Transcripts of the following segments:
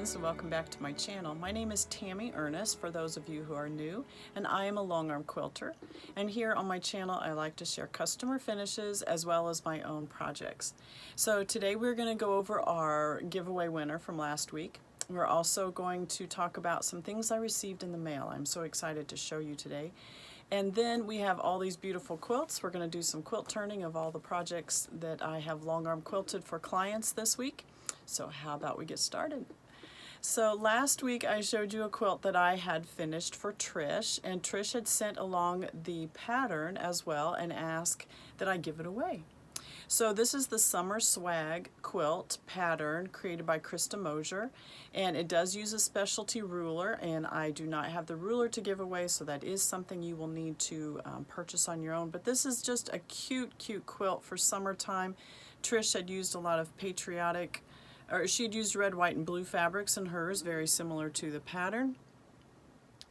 friends, and welcome back to my channel. My name is Tammy Ernest, for those of you who are new, and I am a longarm quilter. And here on my channel I like to share customer finishes as well as my own projects. So today we're going to go over our giveaway winner from last week. We're also going to talk about some things I received in the mail. I'm so excited to show you today. And then we have all these beautiful quilts. We're going to do some quilt turning of all the projects that I have longarm quilted for clients this week. So how about we get started? So last week I showed you a quilt that I had finished for Trish, and Trish had sent along the pattern as well and asked that I give it away. So this is the Summer Swag quilt pattern created by Krista Mosier, and it does use a specialty ruler, and I do not have the ruler to give away, so that is something you will need to purchase on your own. But this is just a cute quilt for summertime. Trish had used a lot of patriotic, or she'd used red, white, and blue fabrics in hers, very similar to the pattern.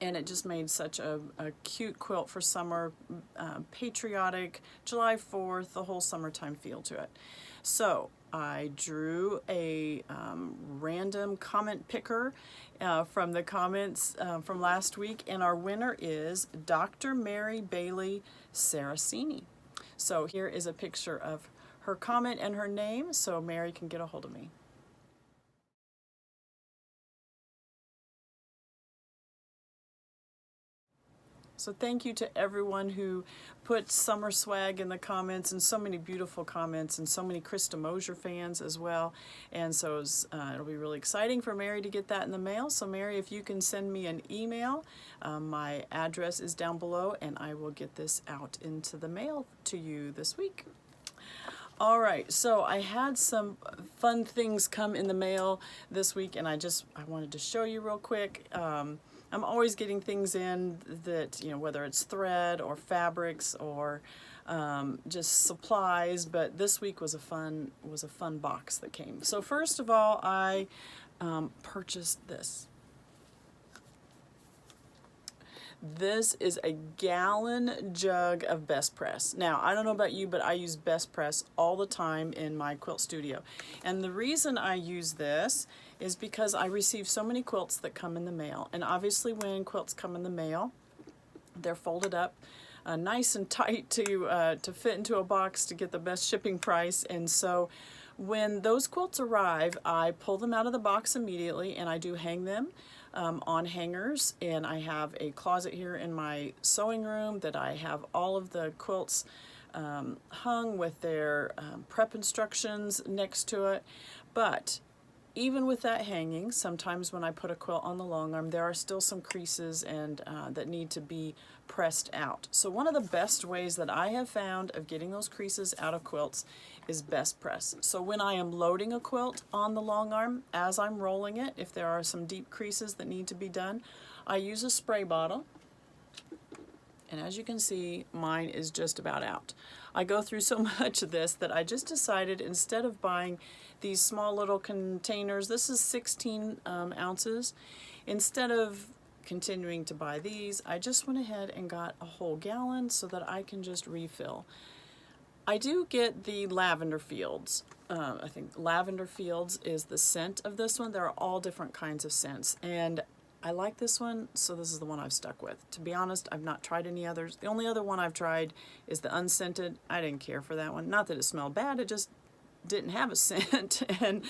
And it just made such a cute quilt for summer, patriotic, July 4th, the whole summertime feel to it. So I drew a random comment picker from the comments from last week, and our winner is Dr. Mary Bailey Saraceni. So here is a picture of her comment and her name, so Mary can get a hold of me. So thank you to everyone who put Summer Swag in the comments, and so many beautiful comments, and so many Krista Mosier fans as well. And so it'll be really exciting for Mary to get that in the mail. So Mary, if you can send me an email, my address is down below, and I will get this out into the mail to you this week. All right, so I had some fun things come in the mail this week, and I wanted to show you real quick. I'm always getting things in that, whether it's thread or fabrics or just supplies, but this week was a fun box that came. So first of all, I purchased this. This is a gallon jug of Best Press. Now, I don't know about you, but I use Best Press all the time in my quilt studio. And the reason I use this is because I receive so many quilts that come in the mail. And obviously when quilts come in the mail, they're folded up nice and tight to fit into a box to get the best shipping price. And so when those quilts arrive, I pull them out of the box immediately, and I do hang them on hangers. And I have a closet here in my sewing room that I have all of the quilts hung with their prep instructions next to it. But even with that hanging, sometimes when I put a quilt on the longarm, there are still some creases and that need to be pressed out. So one of the best ways that I have found of getting those creases out of quilts is Best Press. So when I am loading a quilt on the longarm, as I'm rolling it, if there are some deep creases that need to be done, I use a spray bottle. And as you can see, mine is just about out. I go through so much of this that I just decided, instead of buying these small little containers, this is 16 ounces, instead of continuing to buy these, I just went ahead and got a whole gallon so that I can just refill. I do get the Lavender Fields. I think Lavender Fields is the scent of this one. There are all different kinds of scents, and I like this one, so this is the one I've stuck with. To be honest, I've not tried any others. The only other one I've tried is the unscented. I didn't care for that one. Not that it smelled bad, it just didn't have a scent. And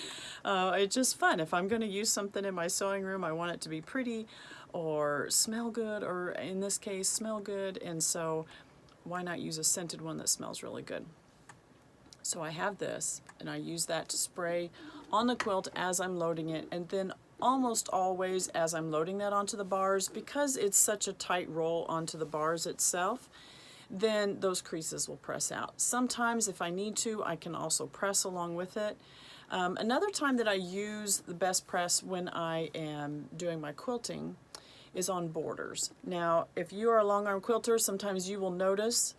it's just fun. If I'm going to use something in my sewing room, I want it to be pretty or smell good, or in this case, smell good. And so why not use a scented one that smells really good? So I have this, and I use that to spray on the quilt as I'm loading it, and then almost always as I'm loading that onto the bars, because it's such a tight roll onto the bars itself, then those creases will press out. Sometimes if I need to, I can also press along with it. Another time that I use the Best Press when I am doing my quilting is on borders. Now, if you are a longarm quilter, sometimes you will notice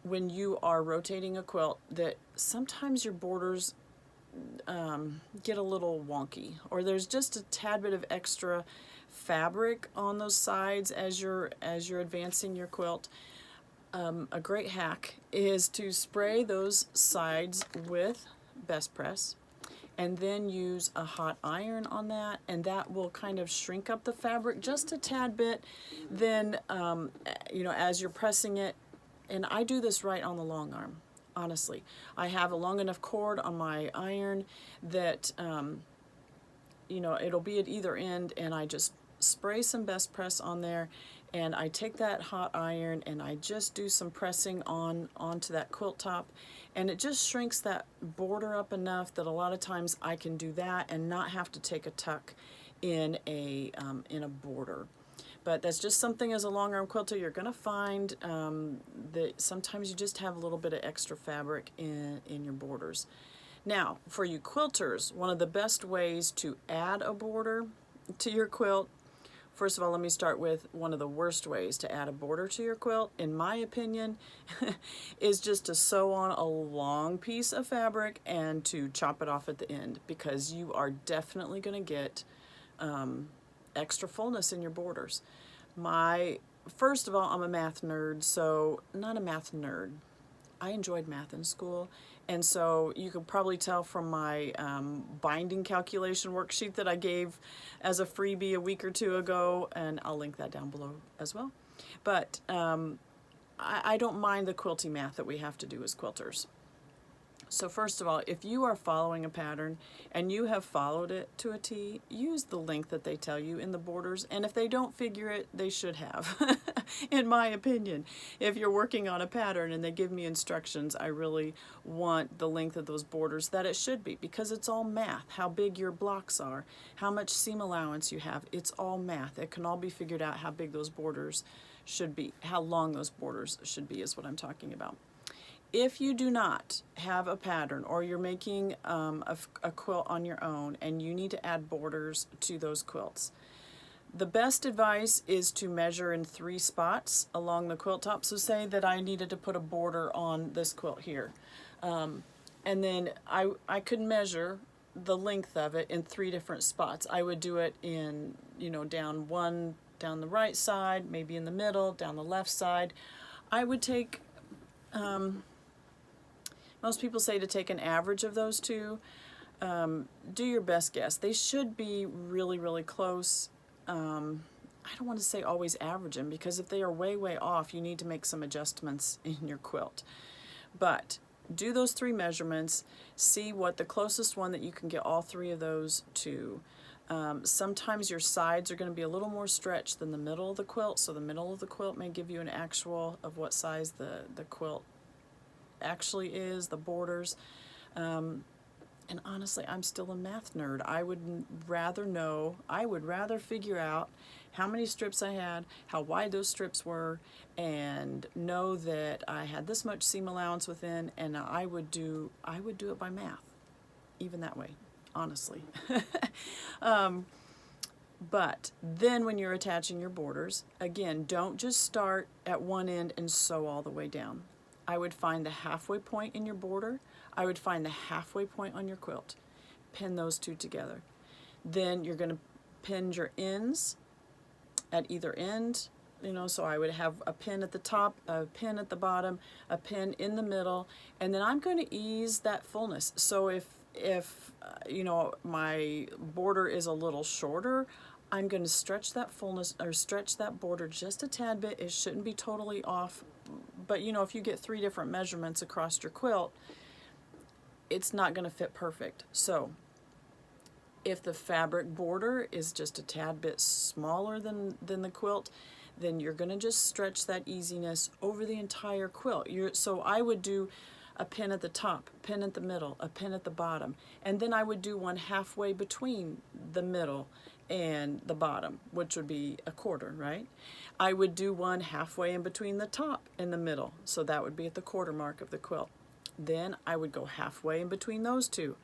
when you are rotating a quilt that sometimes your borders get a little wonky, or there's just a tad bit of extra fabric on those sides as you're advancing your quilt. A great hack is to spray those sides with Best Press, and then use a hot iron on that, and that will kind of shrink up the fabric just a tad bit. Then, you know, as you're pressing it, and I do this right on the long arm, honestly. I have a long enough cord on my iron that, you know, it'll be at either end, and I just spray some Best Press on there, and I take that hot iron and I just do some pressing onto that quilt top, and it just shrinks that border up enough that a lot of times I can do that and not have to take a tuck in a border. But that's just something, as a long arm quilter, you're going to find that sometimes you just have a little bit of extra fabric in your borders. Now, for you quilters, one of the best ways to add a border to your quilt, first of all, let me start with one of the worst ways to add a border to your quilt, in my opinion, is just to sew on a long piece of fabric and to chop it off at the end, because you are definitely going to get extra fullness in your borders. First of all, I'm a math nerd, so not a math nerd. I enjoyed math in school, and so you could probably tell from my binding calculation worksheet that I gave as a freebie a week or two ago, and I'll link that down below as well. But I don't mind the quilty math that we have to do as quilters. So first of all, if you are following a pattern and you have followed it to a T, use the length that they tell you in the borders. And if they don't figure it, they should have, in my opinion. If you're working on a pattern and they give me instructions, I really want the length of those borders that it should be, because it's all math. How big your blocks are, how much seam allowance you have, it's all math. It can all be figured out how big those borders should be, how long those borders should be is what I'm talking about. If you do not have a pattern, or you're making a quilt on your own and you need to add borders to those quilts, the best advice is to measure in 3 spots along the quilt top. So say that I needed to put a border on this quilt here, and then I could measure the length of it in 3 different spots. I would do it in, you know, down the right side, maybe in the middle, down the left side. I would take most people say to take an average of those two. Do your best guess. They should be really, really close. I don't want to say always average them, because if they are way, way off, you need to make some adjustments in your quilt. But do those 3 measurements. See what the closest one that you can get all 3 of those to. Sometimes your sides are going to be a little more stretched than the middle of the quilt, so the middle of the quilt may give you an actual of what size the quilt actually is, the borders. And honestly, I'm still a math nerd. I would rather figure out how many strips I had, how wide those strips were, and know that I had this much seam allowance within, and I would do it by math, even that way, honestly. But then when you're attaching your borders, again, don't just start at one end and sew all the way down. I would find the halfway point in your border. I would find the halfway point on your quilt. Pin those 2 together. Then you're going to pin your ends at either end. You know, so I would have a pin at the top, a pin at the bottom, a pin in the middle, and then I'm going to ease that fullness. So if you know, my border is a little shorter, I'm going to stretch that fullness, or stretch that border just a tad bit. It shouldn't be totally off. But you know, if you get 3 different measurements across your quilt, it's not going to fit perfect. So if the fabric border is just a tad bit smaller than the quilt, then you're going to just stretch that easiness over the entire quilt. So I would do a pin at the top, pin at the middle, a pin at the bottom, and then I would do one halfway between the middle and the bottom, which would be a quarter, right? I would do one halfway in between the top and the middle, so that would be at the quarter mark of the quilt. Then I would go halfway in between those 2,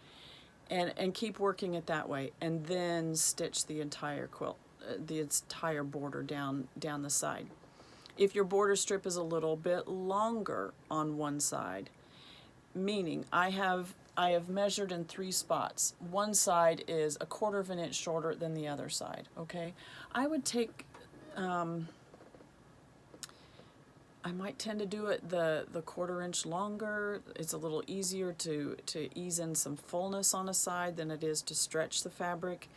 and keep working it that way, and then stitch the entire quilt, the entire border down the side. If your border strip is a little bit longer on one side, meaning I have measured in 3 spots. One side is a 1/4 of an inch shorter than the other side, okay? I would take I might tend to do it the 1/4 inch longer. It's a little easier to ease in some fullness on a side than it is to stretch the fabric.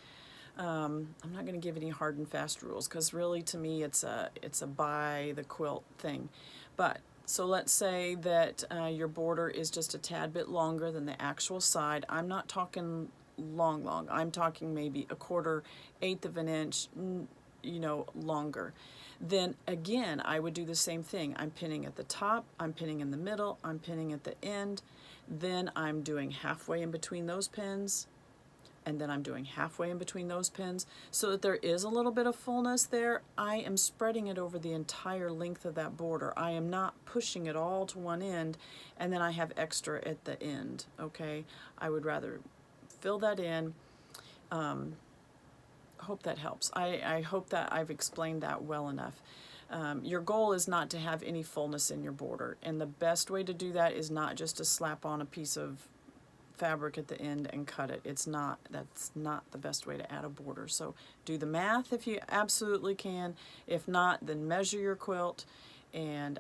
I'm not going to give any hard and fast rules because really to me it's a by the quilt thing. But so let's say that your border is just a tad bit longer than the actual side. I'm not talking long. I'm talking maybe a 1/4, 1/8 of an inch, you know, longer. Then again, I would do the same thing. I'm pinning at the top, I'm pinning in the middle, I'm pinning at the end, then I'm doing halfway in between those pins, and then I'm doing halfway in between those pins, so that there is a little bit of fullness there. I am spreading it over the entire length of that border. I am not pushing it all to one end, and then I have extra at the end, okay? I would rather fill that in. Hope that helps. I hope that I've explained that well enough. Your goal is not to have any fullness in your border, and the best way to do that is not just to slap on a piece of fabric at the end and cut it. That's not the best way to add a border. So do the math if you absolutely can. If not, then measure your quilt and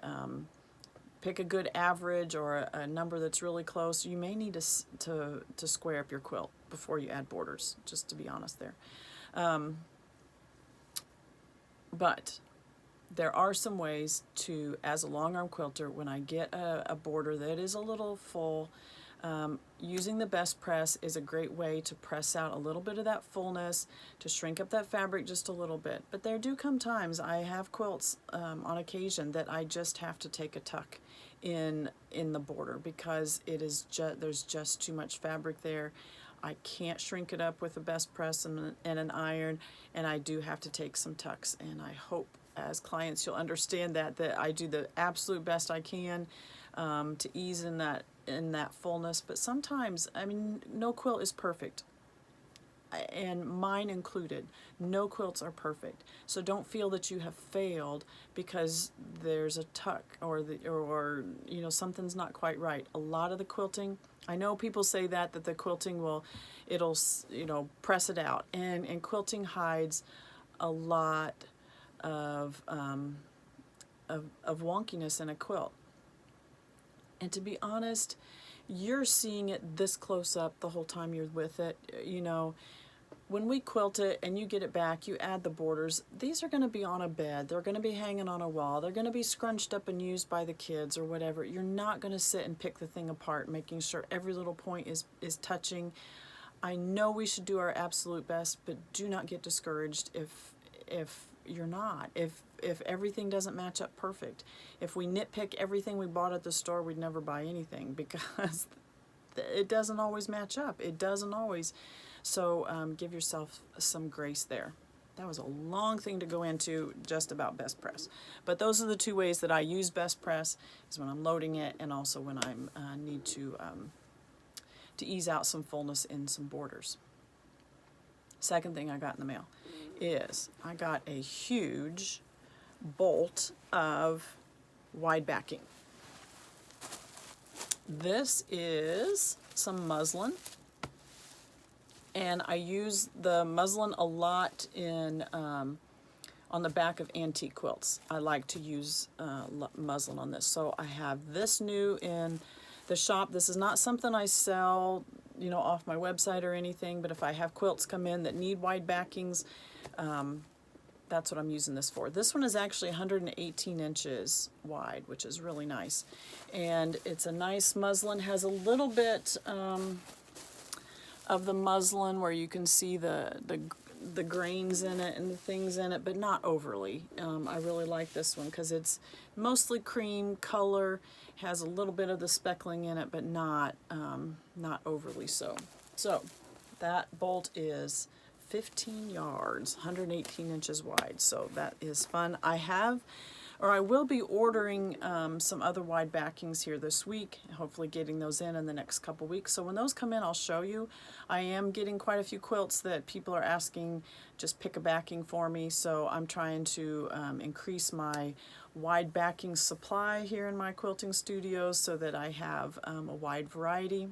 pick a good average or a number that's really close. You may need to square up your quilt before you add borders, just to be honest there. But there are some ways to, as a long arm quilter, when I get a border that is a little full, using the best press is a great way to press out a little bit of that fullness, to shrink up that fabric just a little bit. But there do come times, I have quilts on occasion that I just have to take a tuck in the border because it is there's just too much fabric there. I can't shrink it up with a best press and an iron, and I do have to take some tucks. And I hope as clients you'll understand that I do the absolute best I can to ease in that fullness. But sometimes, I mean, no quilt is perfect, and mine included. No quilts are perfect, so don't feel that you have failed because there's a tuck or you know, something's not quite right. A lot of the quilting, I know people say that the quilting it'll you know, press it out, and quilting hides a lot of wonkiness in a quilt. And to be honest, you're seeing it this close up the whole time you're with it. You know, when we quilt it and you get it back, you add the borders, these are going to be on a bed, they're going to be hanging on a wall, they're going to be scrunched up and used by the kids or whatever. You're not going to sit and pick the thing apart, making sure every little point is touching. I know we should do our absolute best, but do not get discouraged if you're not. If everything doesn't match up perfect. If we nitpick everything we bought at the store, we'd never buy anything because it doesn't always match up. It doesn't always. So give yourself some grace there. That was a long thing to go into just about best press. But those are the two ways that I use best press, is when I'm loading it and also when I need to ease out some fullness in some borders. Second thing I got in the mail is I got a huge bolt of wide backing. This is some muslin, and I use the muslin a lot in on the back of antique quilts. I like to use muslin on this. So I have this new in the shop. This is not something I sell, you know, off my website or anything, but if I have quilts come in that need wide backings, that's what I'm using this for. This one is actually 118 inches wide, which is really nice. And it's a nice muslin, has a little bit of the muslin where you can see the grains in it and the things in it, but not overly. I really like this one because it's mostly cream color, has a little bit of the speckling in it, but not overly so. So that bolt is 15 yards, 118 inches wide, so that is fun. I will be ordering some other wide backings here this week, hopefully getting those in the next couple weeks. So when those come in, I'll show you. I am getting quite a few quilts that people are asking, just pick a backing for me, so I'm trying to increase my wide backing supply here in my quilting studio so that I have a wide variety.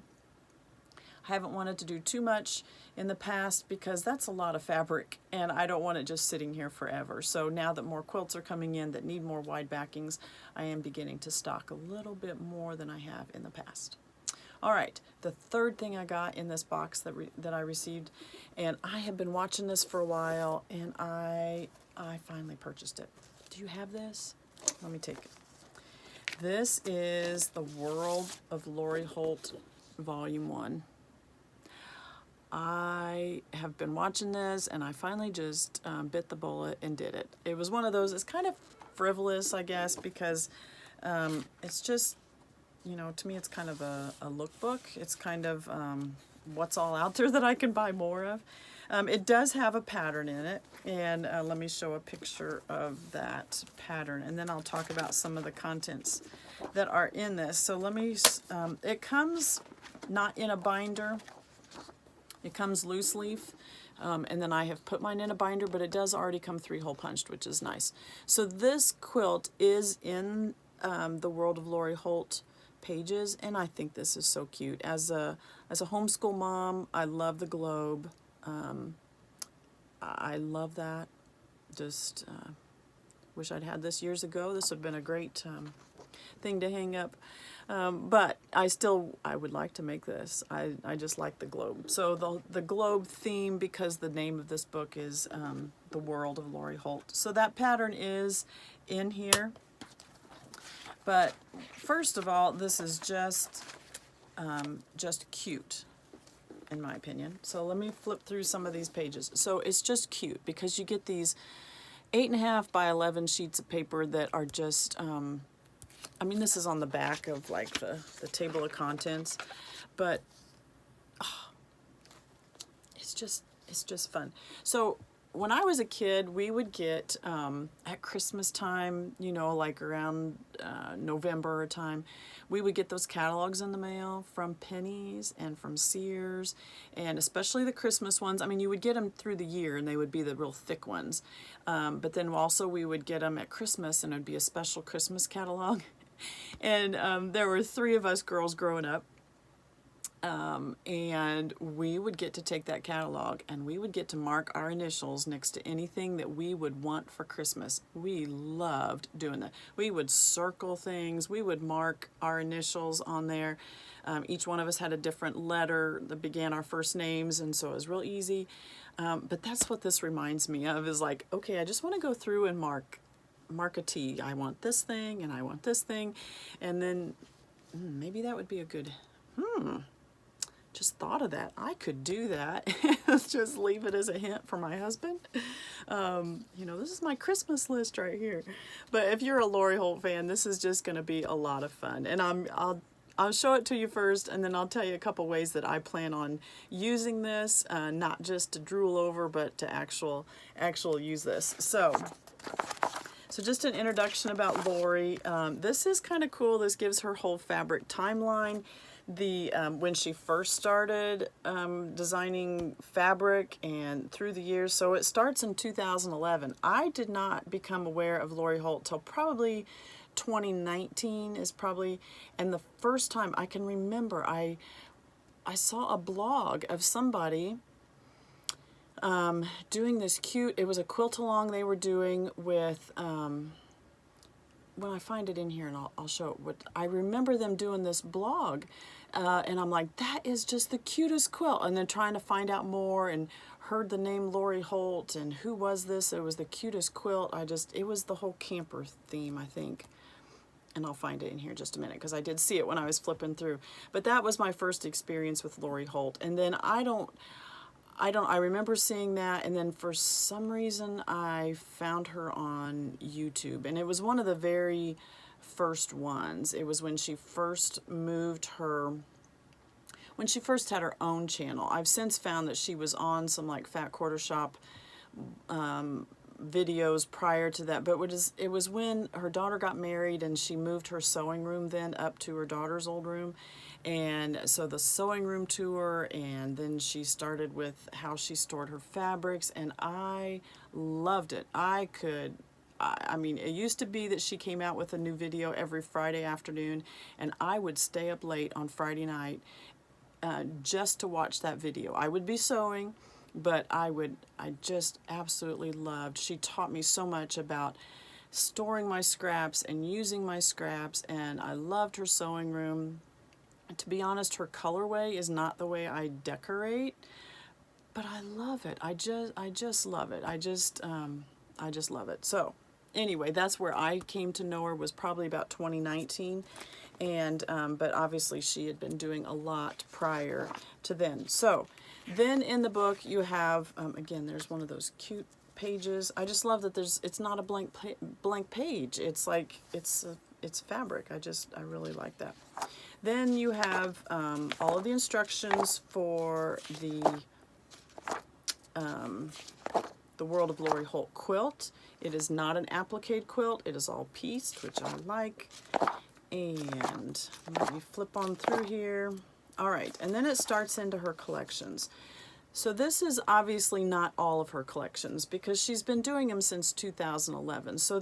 I haven't wanted to do too much in the past because that's a lot of fabric and I don't want it just sitting here forever. So now that more quilts are coming in that need more wide backings, I am beginning to stock a little bit more than I have in the past. All right, the third thing I got in this box that I received, and I have been watching this for a while, and I finally purchased it. Do you have this? Let me take it. This is The World of Lori Holt, Volume 1. I have been watching this, and I finally just bit the bullet and did it. It was one of those, it's kind of frivolous, I guess, because it's just, you know, to me it's kind of a lookbook. It's kind of what's all out there that I can buy more of. It does have a pattern in it, and let me show a picture of that pattern, and then I'll talk about some of the contents that are in this. So let me, it comes not in a binder, it comes loose leaf, and then I have put mine in a binder, but it does already come 3-hole punched, which is nice. So this quilt is in The World of Lori Holt pages, and I think this is so cute. As a homeschool mom, I love the globe. I love that. Just wish I'd had this years ago. This would have been a great thing to hang up. But I would like to make this. I just like the globe. So the globe theme, because the name of this book is The World of Lori Holt. So that pattern is in here. But first of all, this is just cute, in my opinion. So let me flip through some of these pages. So it's just cute because you get these 8.5 by 11 sheets of paper that are just, I mean, this is on the back of like the table of contents, but oh, it's just fun. So when I was a kid, we would get, at Christmas time, you know, like around November time, we would get those catalogs in the mail from Penny's and from Sears, and especially the Christmas ones. I mean, you would get them through the year, and they would be the real thick ones. But then also we would get them at Christmas, and it would be a special Christmas catalog. And there were 3 of us girls growing up. And we would get to take that catalog and we would get to mark our initials next to anything that we would want for Christmas. We loved doing that. We would circle things. We would mark our initials on there. Each one of us had a different letter that began our first names, and so it was real easy. But that's what this reminds me of, is like, okay, I just want to go through and mark a T. I want this thing and I want this thing. And then maybe that would be a good, just thought of that. I could do that. Just leave it as a hint for my husband. You know, this is my Christmas list right here. But if you're a Lori Holt fan, this is just going to be a lot of fun. And I'll show it to you first, and then I'll tell you a couple ways that I plan on using this, not just to drool over, but to actual use this. So just an introduction about Lori. This is kind of cool. This gives her whole fabric timeline. When she first started designing fabric and through the years. So it starts in 2011. I did not become aware of Lori Holt till probably 2019 is probably, and the first time I can remember, I saw a blog of somebody doing this cute, it was a quilt along they were doing with, when I find it in here, and I'll show it, what I remember them doing this blog, and I'm like, that is just the cutest quilt. And then trying to find out more, and heard the name Lori Holt, and who was this? It was the cutest quilt. It was the whole camper theme, I think. And I'll find it in here in just a minute, because I did see it when I was flipping through. But that was my first experience with Lori Holt. And then I remember seeing that, and then for some reason I found her on YouTube, and it was one of the very first ones. It was when she first when she first had her own channel. I've since found that she was on some like Fat Quarter Shop videos prior to that, but it was when her daughter got married and she moved her sewing room then up to her daughter's old room. And so the sewing room tour, and then she started with how she stored her fabrics, and I loved it. I mean, it used to be that she came out with a new video every Friday afternoon, and I would stay up late on Friday night just to watch that video. I would be sewing, but I just absolutely loved. She taught me so much about storing my scraps and using my scraps, and I loved her sewing room. To be honest, her colorway is not the way I decorate, but I love it. I just love it. I just love it. So anyway, that's where I came to know her, was probably about 2019. And but obviously she had been doing a lot prior to then. So then in the book you have, again, there's one of those cute pages. I just love that it's not a blank page. It's like, it's fabric. I really like that. Then you have all of the instructions for the World of Lori Holt quilt. It is not an applique quilt. It is all pieced, which I like. And let me flip on through here. All right, and then it starts into her collections. So this is obviously not all of her collections because she's been doing them since 2011. So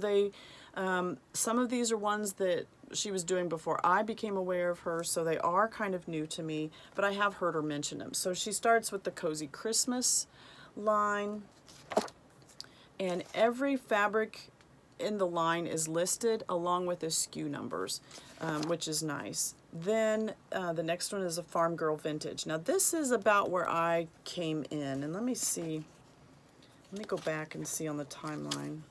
some of these are ones that she was doing before I became aware of her, so they are kind of new to me, but I have heard her mention them. So she starts with the Cozy Christmas line, and every fabric in the line is listed along with the SKU numbers, which is nice. Then the next one is a Farm Girl Vintage. Now this is about where I came in, and let me go back and see on the timeline.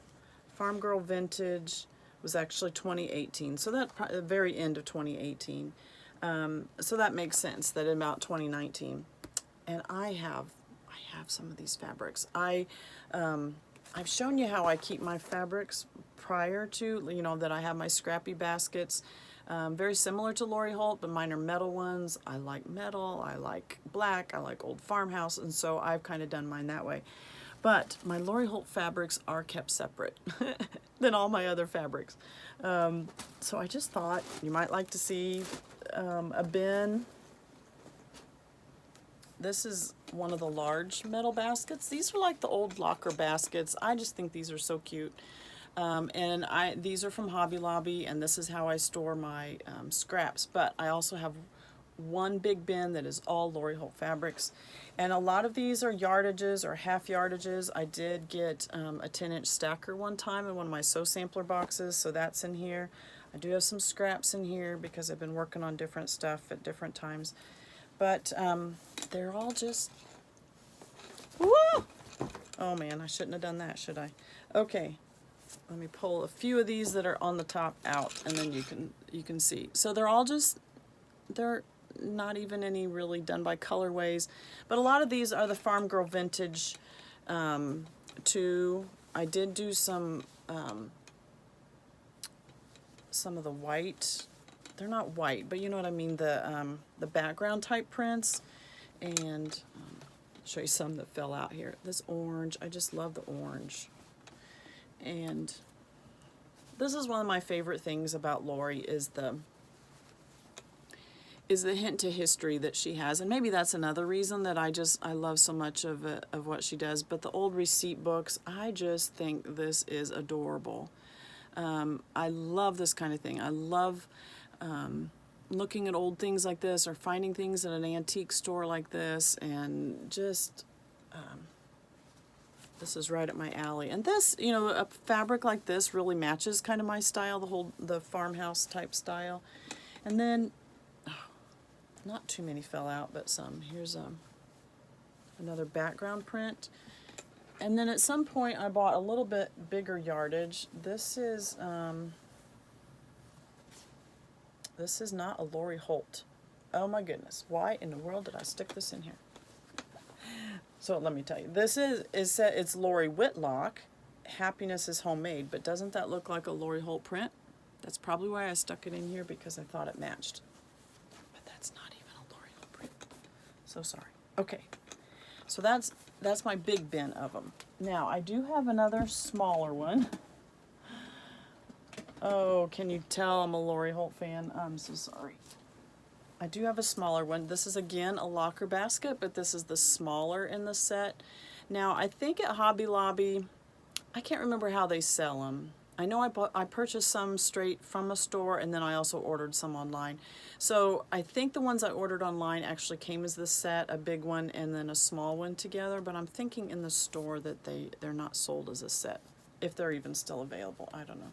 Farm Girl Vintage was actually 2018, so that the very end of 2018. So that makes sense that in about 2019. And I have some of these fabrics. I've shown you how I keep my fabrics prior to, you know, that I have my scrappy baskets. Very similar to Lori Holt, but mine are metal ones. I like metal, I like black, I like old farmhouse, and so I've kind of done mine that way. But my Lori Holt fabrics are kept separate than all my other fabrics. So I just thought you might like to see a bin. This is one of the large metal baskets. These are like the old locker baskets. I just think these are so cute. And these are from Hobby Lobby, and this is how I store my scraps. But I also have one big bin that is all Lori Holt fabrics. And a lot of these are yardages or half yardages. I did get a 10-inch stacker one time in one of my sew sampler boxes, so that's in here. I do have some scraps in here because I've been working on different stuff at different times. But they're all just, woo! Oh man, I shouldn't have done that, should I? Okay, let me pull a few of these that are on the top out, and then you can see. So they're all just, they're not even any really done by colorways, but a lot of these are the Farm Girl Vintage too. I did do some of the white. They're not white, but you know what I mean, the background type prints. And show you some that fell out here. This orange, I just love the orange. And this is one of my favorite things about Lori is the hint to history that she has. And maybe that's another reason that I love so much of what she does. But the old receipt books, I just think this is adorable. I love this kind of thing. I love looking at old things like this or finding things at an antique store like this, and just this is right up my alley. And this, you know, a fabric like this really matches kind of my style, the farmhouse type style. And then not too many fell out, but some. Here's another background print. And then at some point I bought a little bit bigger yardage. This is not a Lori Holt. Oh my goodness, why in the world did I stick this in here? So let me tell you, this it's Lori Whitlock, Happiness is Homemade, but doesn't that look like a Lori Holt print? That's probably why I stuck it in here, because I thought it matched. But that's not even a Lori Holt print. So sorry. Okay, so that's my big bin of them. Now I do have another smaller one. Oh, can you tell I'm a Lori Holt fan? I'm so sorry. I do have a smaller one. This is again a locker basket, but this is the smaller in the set. Now I think at Hobby Lobby, I can't remember how they sell them. I know I purchased some straight from a store, and then I also ordered some online. So I think the ones I ordered online actually came as this set, a big one and then a small one together, but I'm thinking in the store that they're not sold as a set, if they're even still available. I don't know.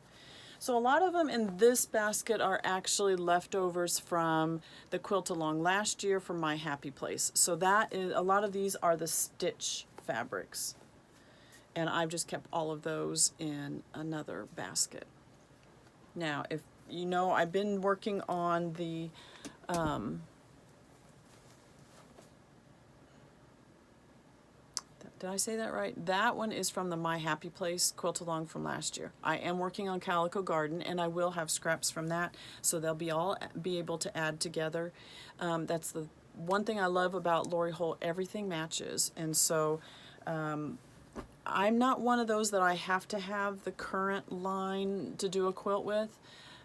So a lot of them in this basket are actually leftovers from the quilt along last year from My Happy Place. So that is, a lot of these are the stitch fabrics. And I've just kept all of those in another basket. Now, if you know, I've been working on the did I say that right? That one is from the My Happy Place quilt along from last year. I am working on Calico Garden, and I will have scraps from that, so they'll be able to add together. That's the one thing I love about Lori Holt. Everything matches, and so I'm not one of those that I have to have the current line to do a quilt with.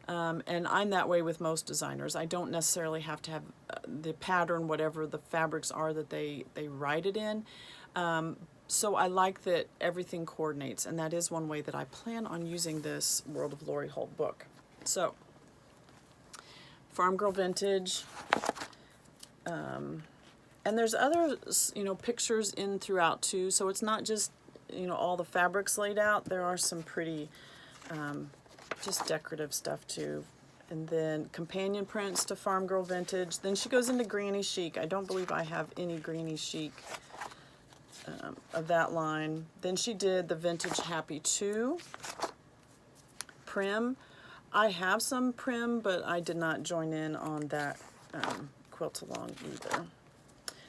And I'm that way with most designers. I don't necessarily have to have the pattern, whatever the fabrics are that they write it in. So I like that everything coordinates, and that is one way that I plan on using this World of Lori Holt book. So, Farm Girl Vintage. And there's other, you know, pictures in throughout too, so it's not just, you know, all the fabrics laid out. There are some pretty just decorative stuff too. And then companion prints to Farm Girl Vintage. Then she goes into Granny Chic. I don't believe I have any Granny Chic of that line. Then she did the Vintage Happy 2 Prim. I have some Prim, but I did not join in on that quilt along either.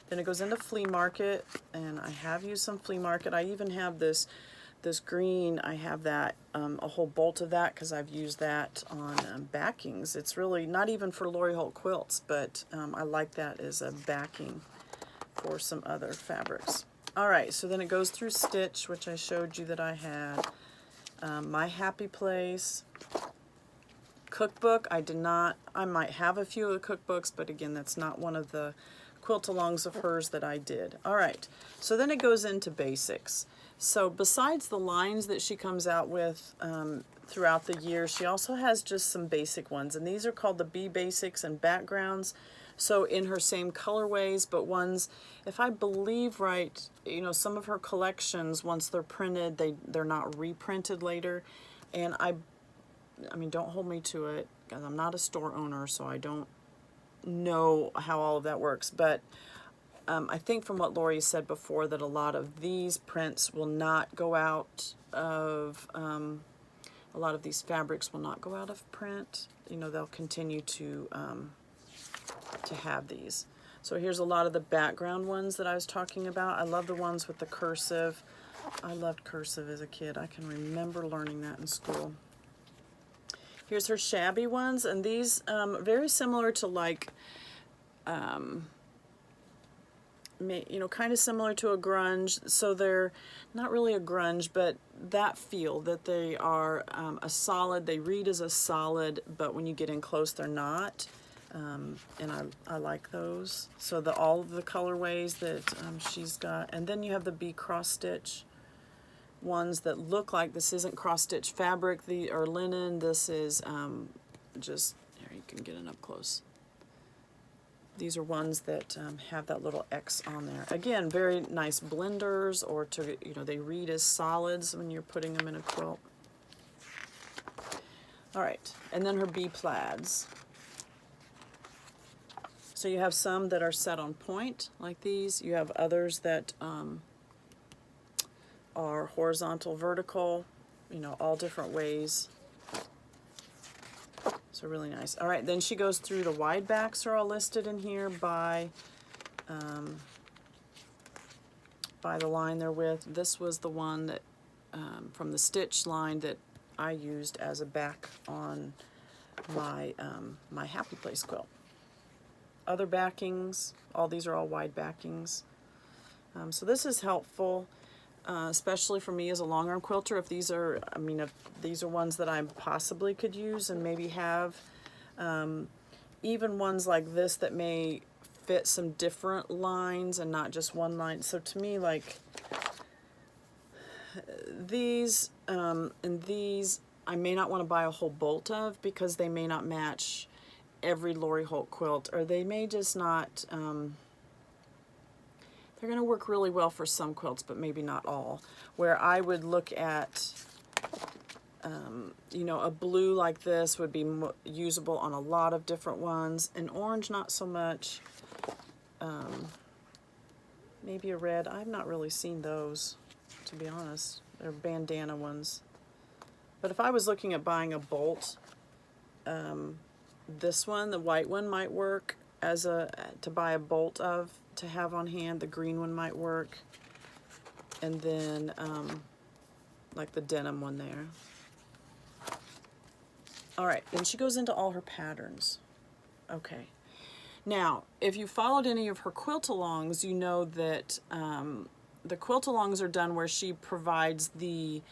Then it goes into Flea Market, and I have used some Flea Market. I even have this green. I have that, a whole bolt of that, because I've used that on backings. It's really not even for Lori Holt quilts, but I like that as a backing for some other fabrics. All right, so then it goes through Stitch, which I showed you that I had. My Happy Place. Cookbook, I did not. I might have a few of the cookbooks, but again, that's not one of the quilt-alongs of hers that I did. All right, so then it goes into basics. So besides the lines that she comes out with throughout the year, she also has just some basic ones, and these are called the B Basics and Backgrounds. So in her same colorways, but ones, if I believe right, you know, some of her collections, once they're printed, they're not reprinted later. And I mean, don't hold me to it, because I'm not a store owner, so I don't know how all of that works, but I think from what Lori said before that a lot of these prints will not go out of, a lot of these fabrics will not go out of print. You know, they'll continue to have these. So here's a lot of the background ones that I was talking about. I love the ones with the cursive. I loved cursive as a kid. I can remember learning that in school. Here's her shabby ones, and these very similar to like, you know, kind of similar to a grunge. So they're not really a grunge, but that feel that they are a solid. They read as a solid, but when you get in close, they're not. And I like those. So all of the colorways that she's got, and then you have the B cross stitch ones that look like this isn't cross-stitch fabric or linen. This is just, here, you can get it up close. These are ones that have that little X on there. Again, very nice blenders, or to, you know, they read as solids when you're putting them in a quilt. All right, and then her B plaids. So you have some that are set on point, like these. You have others that are horizontal, vertical, you know, all different ways. So really nice. All right, then she goes through the wide backs are all listed in here by the line they're with. This was the one that from the stitch line that I used as a back on my my Happy Place quilt. Other backings, all these are all wide backings. So this is helpful. Especially for me as a long arm quilter, if these are, I mean, if these are ones that I possibly could use and maybe have, even ones like this that may fit some different lines and not just one line. So to me, like these and these, I may not want to buy a whole bolt of, because they may not match every Lori Holt quilt, or they may just not, they're going to work really well for some quilts, but maybe not all. Where I would look at, you know, a blue like this would be usable on a lot of different ones. An orange, not so much. Maybe a red. I've not really seen those, to be honest. They're bandana ones. But if I was looking at buying a bolt, this one, the white one, might work as a, to buy a bolt of, to have on hand. The green one might work. And then, like the denim one there. All right, then she goes into all her patterns. Okay. Now, if you followed any of her quilt-alongs, you know that the quilt-alongs are done where she provides the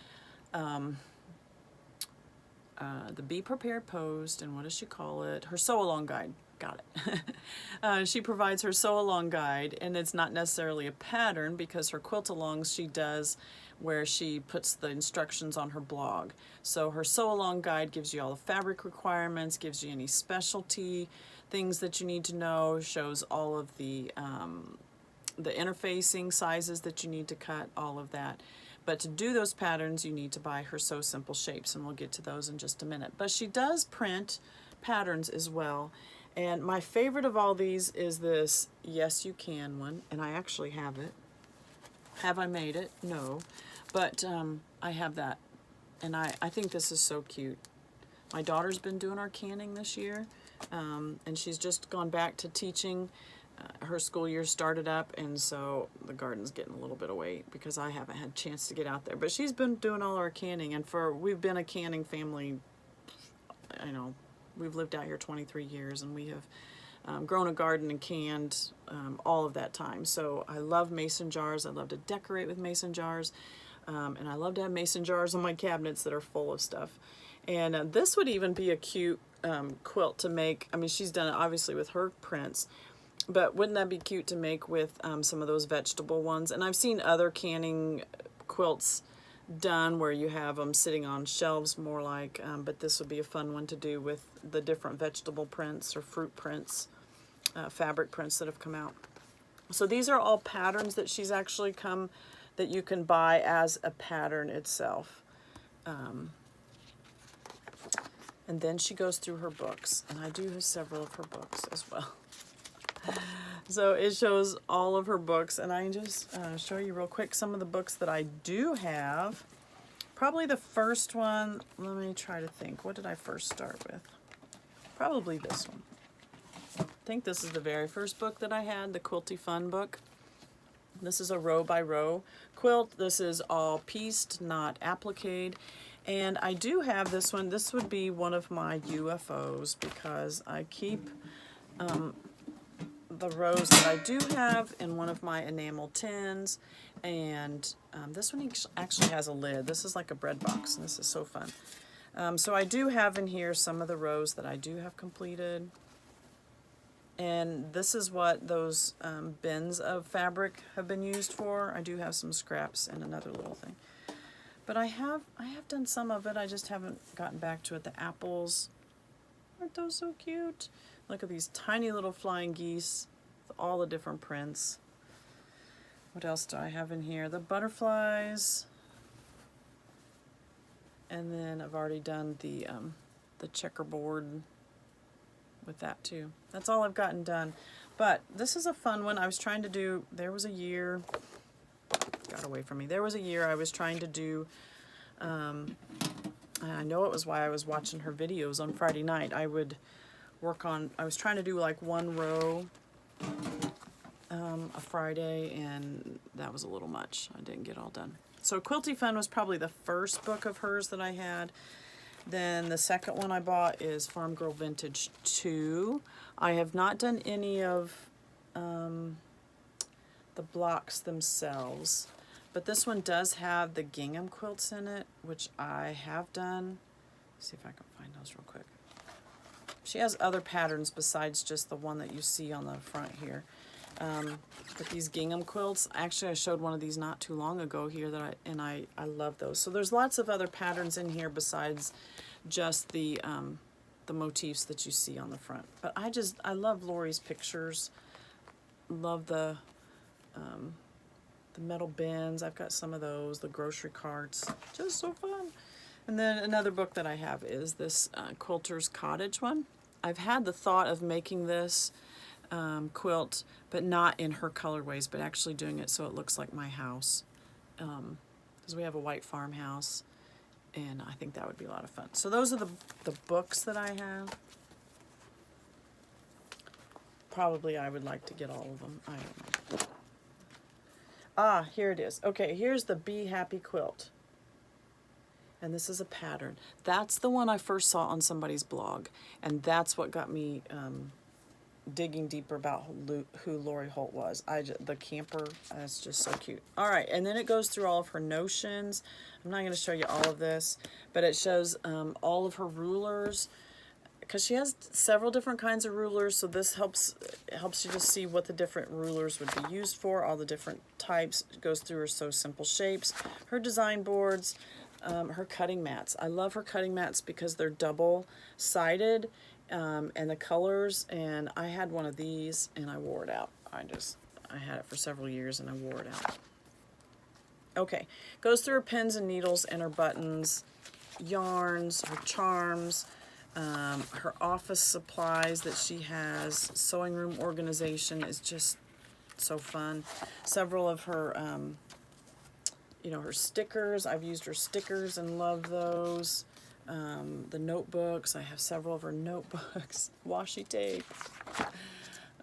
Be Prepared Post, and what does she call it? Her sew-along guide. Got it. She provides her sew-along guide, and it's not necessarily a pattern, because her quilt-alongs she does where she puts the instructions on her blog. So her sew-along guide gives you all the fabric requirements, gives you any specialty things that you need to know, shows all of the interfacing sizes that you need to cut, all of that. But to do those patterns, you need to buy her Sew Simple Shapes, and we'll get to those in just a minute. But she does print patterns as well. And my favorite of all these is this Yes You Can one, and I actually have it. Have I made it? No. But I have that, and I think this is so cute. My daughter's been doing our canning this year, and she's just gone back to teaching. Her school year started up, and so the garden's getting a little bit away because I haven't had a chance to get out there. But she's been doing all our canning, and we've been a canning family, you know, we've lived out here 23 years, and we have grown a garden and canned all of that time. So I love mason jars. I love to decorate with mason jars, and I love to have mason jars on my cabinets that are full of stuff. And this would even be a cute quilt to make. I mean, she's done it obviously with her prints, but wouldn't that be cute to make with some of those vegetable ones? And I've seen other canning quilts done where you have them sitting on shelves more like, but this would be a fun one to do with the different vegetable prints or fruit prints, fabric prints that have come out. So these are all patterns that she's actually come, that you can buy as a pattern itself. And then she goes through her books, and I do have several of her books as well. So it shows all of her books, and I can just show you real quick some of the books that I do have. Probably the first one, let me try to think. What did I first start with? Probably this one. I think this is the very first book that I had, the Quilty Fun book. This is a row by row quilt. This is all pieced, not appliqued. And I do have this one. This would be one of my UFOs because I keep the rows that I do have in one of my enamel tins. And this one actually has a lid. This is like a bread box, and this is so fun. So I do have in here some of the rows that I do have completed. And this is what those bins of fabric have been used for. I do have some scraps and another little thing. But I have done some of it. I just haven't gotten back to it. The apples, aren't those so cute? Look at these tiny little flying geese with all the different prints. What else do I have in here? The butterflies. And then I've already done the checkerboard with that too. That's all I've gotten done. But this is a fun one. I was trying to do, there was a year, got away from me. There was a year I was trying to do, and I know it was why I was watching her videos on Friday night. I would work on, I was trying to do like one row a Friday, and that was a little much. I didn't get all done. So Quilty Fun was probably the first book of hers that I had. Then the second one I bought is Farm Girl Vintage 2. I have not done any of the blocks themselves, but this one does have the gingham quilts in it, which I have done. Let's see if I can find those real quick. She has other patterns besides just the one that you see on the front here. with these gingham quilts. Actually, I showed one of these not too long ago here I love those. So there's lots of other patterns in here besides just the motifs that you see on the front. But I love Lori's pictures. Love the metal bins. I've got some of those, the grocery carts, just so fun. And then another book that I have is this Quilter's Cottage one. I've had the thought of making this quilt, but not in her colorways, but actually doing it so it looks like my house. Because we have a white farmhouse, and I think that would be a lot of fun. So those are the books that I have. Probably I would like to get all of them. I don't know. Ah, here it is. Okay, here's the Be Happy quilt. And this is a pattern. That's the one I first saw on somebody's blog. And that's what got me digging deeper about who Lori Holt was. The camper, that's just so cute. All right, and then it goes through all of her notions. I'm not going to show you all of this, but it shows all of her rulers, because she has several different kinds of rulers, so this helps you just see what the different rulers would be used for, all the different types. It goes through her So Simple Shapes, her design boards, her cutting mats. I love her cutting mats because they're double-sided, and the colors, and I had one of these and I wore it out. I had it for several years and I wore it out. Okay, goes through her pins and needles and her buttons, yarns, her charms, her office supplies that she has. Sewing room organization is just so fun. Several of her, her stickers. I've used her stickers and love those. The notebooks. I have several of her notebooks. Washi tape.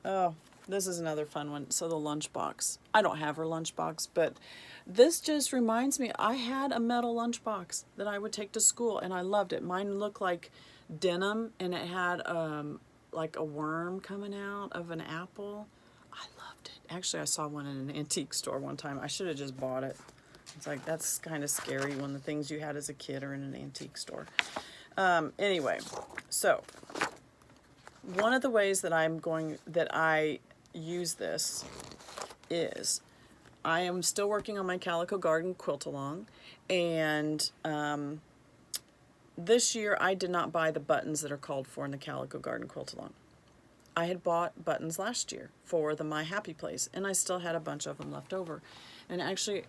Oh, this is another fun one. So the lunchbox. I don't have her lunchbox, but this just reminds me, I had a metal lunchbox that I would take to school, and I loved it. Mine looked like denim, and it had like a worm coming out of an apple. I loved it. Actually, I saw one in an antique store one time. I should have just bought it. It's like, that's kind of scary when the things you had as a kid are in an antique store. Anyway, so one of the ways that I use this is I am still working on my Calico Garden quilt along, and this year I did not buy the buttons that are called for in the Calico Garden quilt along. I had bought buttons last year for the My Happy Place, and I still had a bunch of them left over. And actually,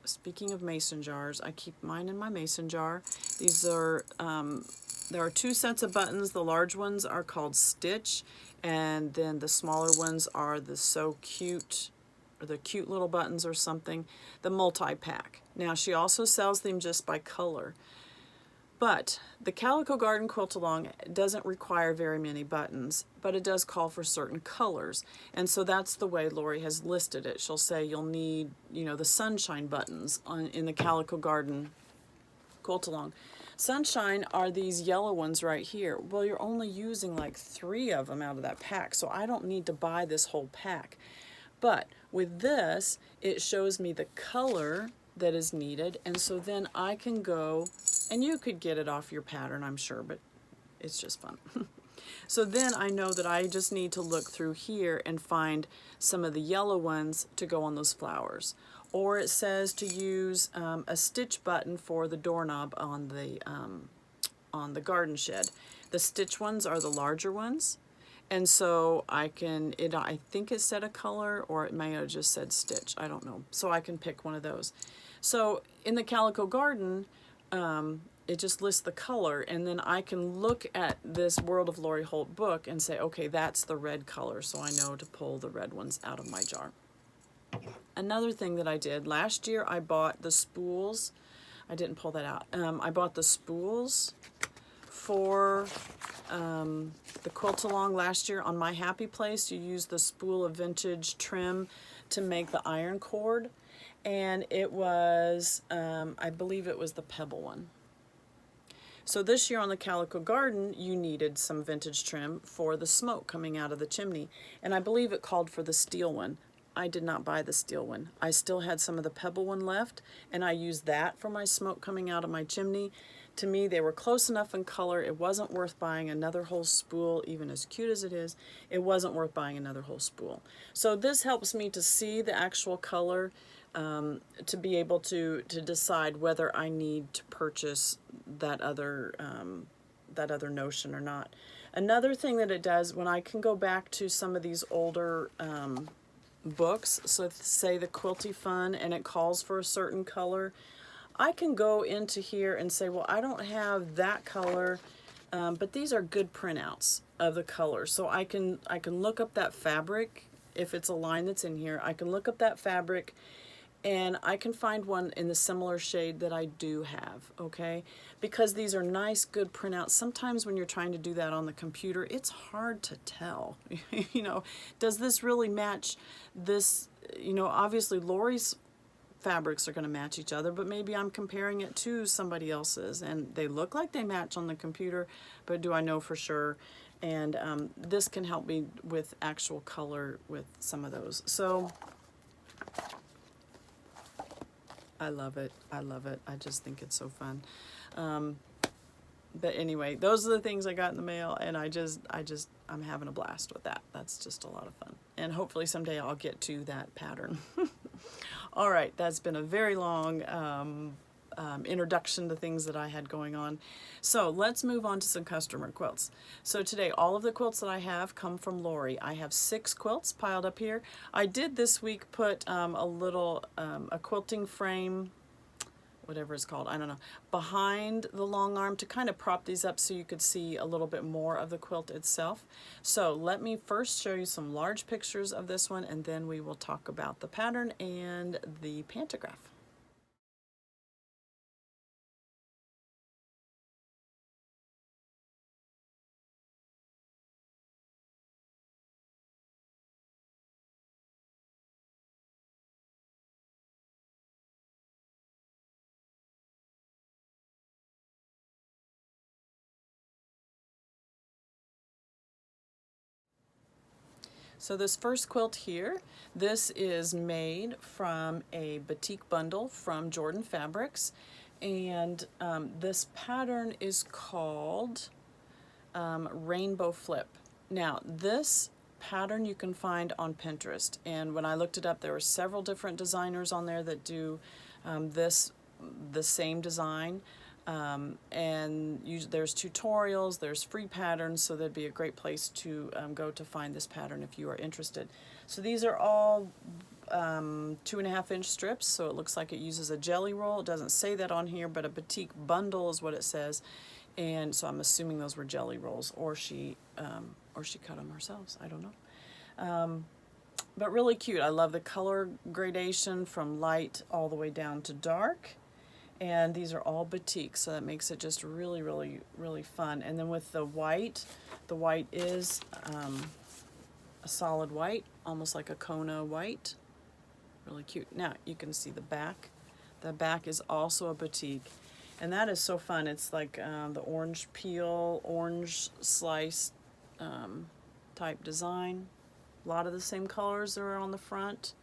speaking of mason jars, I keep mine in my mason jar. These are, there are two sets of buttons. The large ones are called Stitch, and then the smaller ones are the So Cute, or the Cute Little Buttons or something, the multi-pack. Now, she also sells them just by color. But the Calico Garden Quilt Along doesn't require very many buttons, but it does call for certain colors. And so that's the way Lori has listed it. She'll say you'll need, the sunshine buttons in the Calico Garden Quilt Along. Sunshine are these yellow ones right here. Well, you're only using like 3 of them out of that pack, so I don't need to buy this whole pack. But with this, it shows me the color that is needed, and so then I can go, and you could get it off your pattern, I'm sure, but it's just fun. So then I know that I just need to look through here and find some of the yellow ones to go on those flowers. Or it says to use a stitch button for the doorknob on the garden shed. The stitch ones are the larger ones. And so I think it said a color, or it may have just said stitch, I don't know. So I can pick one of those. So in the Calico Garden, it just lists the color, and then I can look at this World of Lori Holt book and say, okay, that's the red color, so I know to pull the red ones out of my jar. Another thing that I did, last year I bought the spools. I didn't pull that out. I bought the spools for the quilt along last year on My Happy Place. You use the spool of vintage trim to make the iron cord, and it was, I believe it was the pebble one. So this year on the Calico Garden, you needed some vintage trim for the smoke coming out of the chimney, and I believe it called for the steel one. I did not buy the steel one. I still had some of the pebble one left, and I used that for my smoke coming out of my chimney to me, they were close enough in color. It wasn't worth buying another whole spool, even as cute as it is. It wasn't worth buying another whole spool. So this helps me to see the actual color, to be able to decide whether I need to purchase that other notion or not. Another thing that it does, when I can go back to some of these older books, so say the Quilty Fun, and it calls for a certain color, I can go into here and say, well, I don't have that color, but these are good printouts of the color. So I can look up that fabric. If it's a line that's in here, I can look up that fabric and I can find one in the similar shade that I do have, okay? Because these are nice, good printouts. Sometimes when you're trying to do that on the computer, it's hard to tell. You know, does this really match this? You know, obviously Lori's fabrics are going to match each other, but maybe I'm comparing it to somebody else's and they look like they match on the computer, but do I know for sure? And this can help me with actual color with some of those. So I love it. I love it. I just think it's so fun. But anyway, those are the things I got in the mail, and I'm having a blast with that. That's just a lot of fun. And hopefully someday I'll get to that pattern. All right, that's been a very long introduction to things that I had going on. So let's move on to some customer quilts. So today, all of the quilts that I have come from Laurie. I have 6 quilts piled up here. I did this week put a little, a quilting frame, whatever it's called, I don't know, behind the long arm to kind of prop these up so you could see a little bit more of the quilt itself. So let me first show you some large pictures of this one, and then we will talk about the pattern and the pantograph. So this first quilt here, this is made from a Batik bundle from Jordan Fabrics, and this pattern is called Rainbow Flip. Now this pattern you can find on Pinterest, and when I looked it up, there were several different designers on there that do the same design. There's tutorials, there's free patterns, so that'd be a great place to go to find this pattern if you are interested. So these are all 2.5-inch strips, so it looks like it uses a jelly roll. It doesn't say that on here, but a Batik bundle is what it says, and so I'm assuming those were jelly rolls, or she cut them herself. I don't know. But really cute. I love the color gradation from light all the way down to dark. And these are all Batik, so that makes it just really, really, really fun. And then with the white is a solid white, almost like a Kona white. Really cute. Now, you can see the back. The back is also a Batik. And that is so fun. It's like the orange peel, orange slice type design. A lot of the same colors are on the front.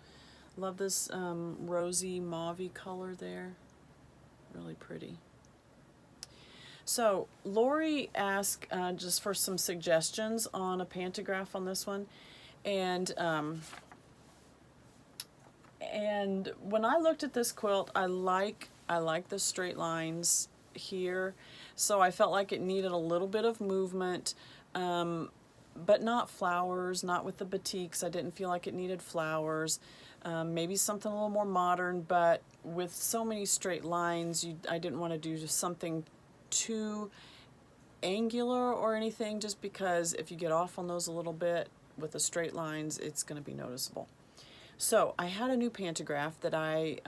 Love this rosy mauve-y color there. Really pretty. So Lori asked just for some suggestions on a pantograph on this one, and when I looked at this quilt, I like the straight lines here, so I felt like it needed a little bit of movement, but not flowers, not with the batiks. I didn't feel like it needed flowers. Maybe something a little more modern, but with so many straight lines, I didn't want to do just something too angular or anything, just because if you get off on those a little bit with the straight lines, it's going to be noticeable. So I had a new pantograph that I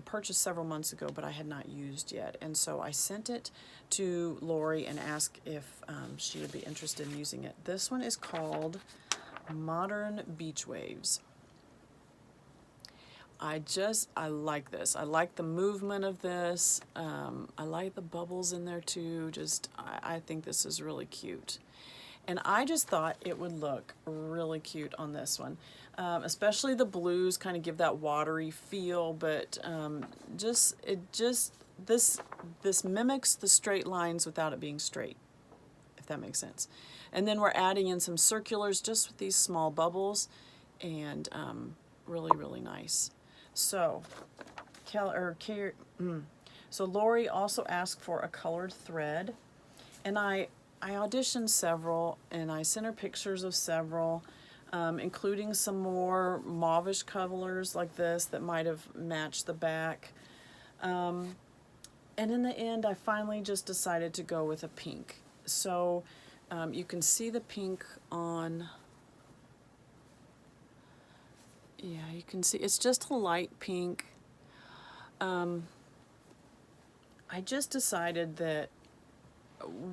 purchased several months ago, but I had not used yet. And so I sent it to Lori and asked if she would be interested in using it. This one is called Modern Beach Waves. I like this. I like the movement of this. I like the bubbles in there too. I think this is really cute. And I just thought it would look really cute on this one. Especially the blues kind of give that watery feel, but it just this mimics the straight lines without it being straight, if that makes sense. And then we're adding in some circulars just with these small bubbles, and really, really nice. So, so Lori also asked for a colored thread, and I auditioned several, and I sent her pictures of several, including some more mauvish colors like this that might have matched the back. And in the end, I finally just decided to go with a pink. So you can see the pink on, yeah, you can see it's just a light pink. I just decided that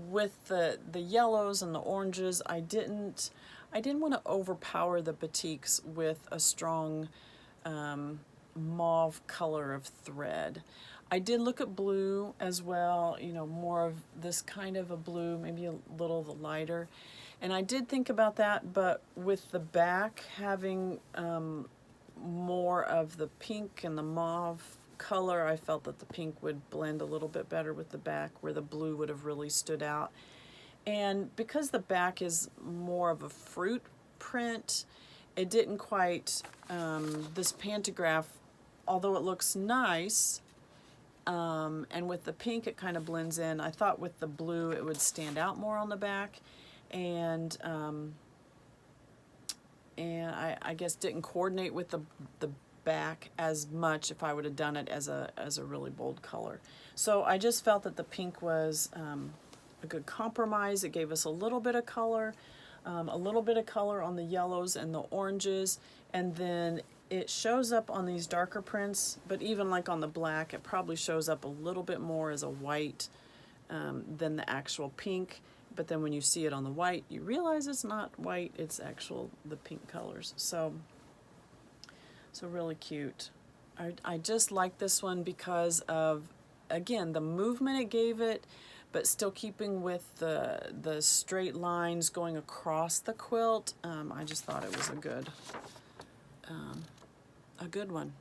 with the yellows and the oranges, I didn't want to overpower the batiks with a strong mauve color of thread. I did look at blue as well, you know, more of this kind of a blue, maybe a little lighter. And I did think about that, but with the back having more of the pink and the mauve color, I felt that the pink would blend a little bit better with the back, where the blue would have really stood out. And because the back is more of a fruit print, it didn't quite, this pantograph, although it looks nice, and with the pink it kind of blends in, I thought with the blue it would stand out more on the back, and I guess didn't coordinate with the back as much if I would have done it as a really bold color. So I just felt that the pink was a good compromise. It gave us a little bit of color on the yellows and the oranges, and then it shows up on these darker prints, but even like on the black, it probably shows up a little bit more as a white than the actual pink. But then when you see it on the white, you realize it's not white, it's the pink colors. So really cute. I just like this one because of, again, the movement it gave it, but still keeping with the straight lines going across the quilt. I just thought it was a good one.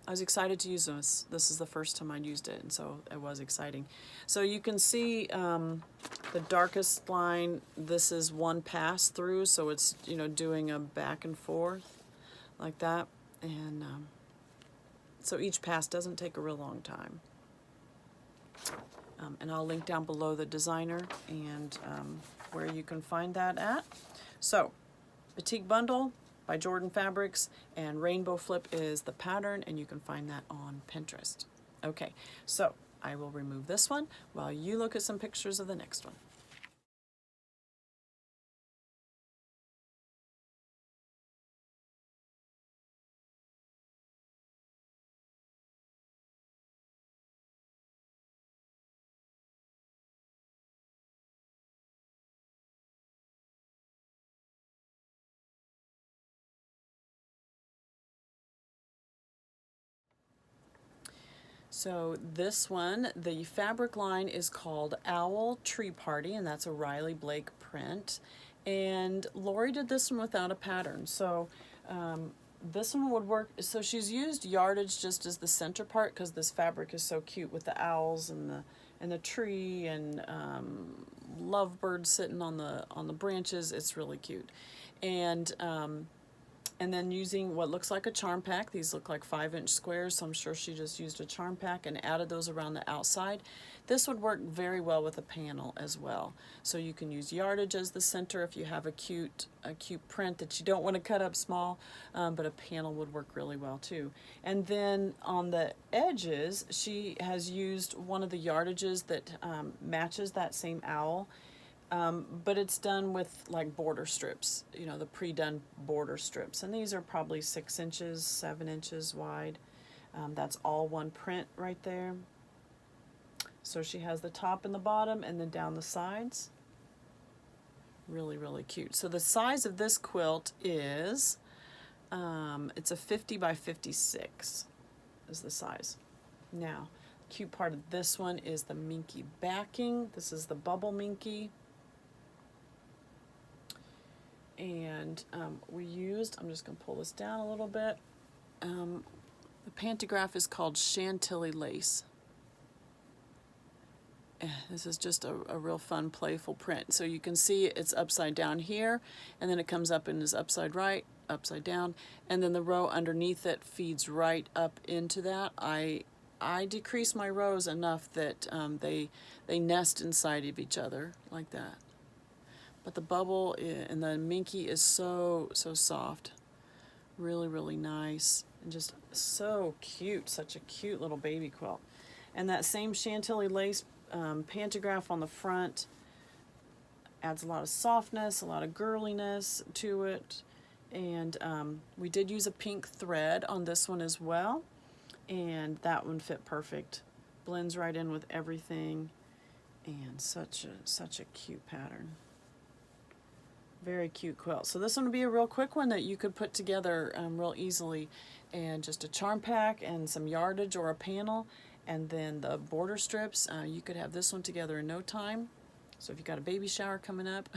I was excited to use this. This is the first time I'd used it, and so it was exciting. So you can see the darkest line, this is one pass through, so it's, you know, doing a back and forth like that. And so each pass doesn't take a real long time. And I'll link down below the designer and where you can find that at. So, Batik Bundle by Jordan Fabrics, and Rainbow Flip is the pattern, and you can find that on Pinterest. Okay, so I will remove this one while you look at some pictures of the next one. So this one, the fabric line is called Owl Tree Party, and that's a Riley Blake print. And Lori did this one without a pattern. So this one would work. So she's used yardage just as the center part because this fabric is so cute with the owls and the tree and lovebirds sitting on the branches. It's really cute. And then using what looks like a charm pack. These look like 5-inch squares, so I'm sure she just used a charm pack and added those around the outside. This would work very well with a panel as well. So you can use yardage as the center if you have a cute print that you don't want to cut up small, but a panel would work really well too. And then on the edges, she has used one of the yardages that matches that same owl. But it's done with like border strips, you know, the pre-done border strips. And these are probably 6 inches, 7 inches wide. That's all one print right there. So she has the top and the bottom and then down the sides. Really, really cute. So the size of this quilt is, it's a 50 by 56 is the size. Now, the cute part of this one is the minky backing. This is the bubble minky. And we used, I'm just going to pull this down a little bit, the pantograph is called Chantilly Lace. This is just a real fun, playful print. So you can see it's upside down here, and then it comes up and is upside down, and then the row underneath it feeds right up into that. I decrease my rows enough that they nest inside of each other like that. But the bubble and the minky is so soft, really, really nice, and just so cute. Such a cute little baby quilt. And that same Chantilly Lace pantograph on the front adds a lot of softness, a lot of girliness to it. And we did use a pink thread on this one as well, and that one fit perfect. Blends right in with everything, and such a cute pattern. Very cute quilt. So this one would be a real quick one that you could put together real easily, and just a charm pack and some yardage or a panel, and then the border strips. You could have this one together in no time. So if you've got a baby shower coming up,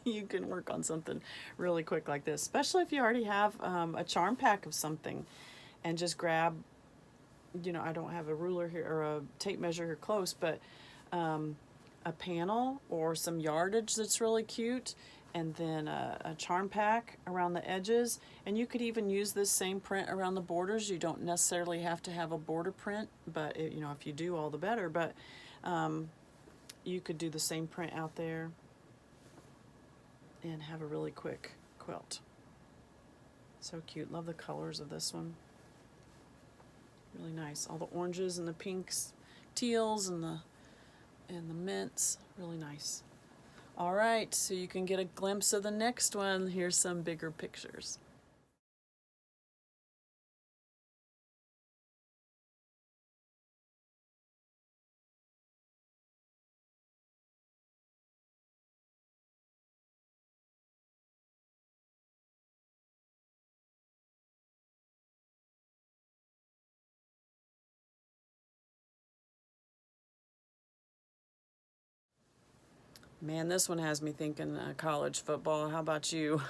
you can work on something really quick like this, especially if you already have a charm pack of something, and just grab, you know, I don't have a ruler here or a tape measure here close, but a panel or some yardage that's really cute, and then a charm pack around the edges. And you could even use this same print around the borders. You don't necessarily have to have a border print, but you know, if you do, all the better. But you could do the same print out there and have a really quick quilt. So cute. Love the colors of this one. Really nice. All the oranges and the pinks, teals and the mints. Really nice. All right, so you can get a glimpse of the next one. Here's some bigger pictures. Man, this one has me thinking college football. How about you?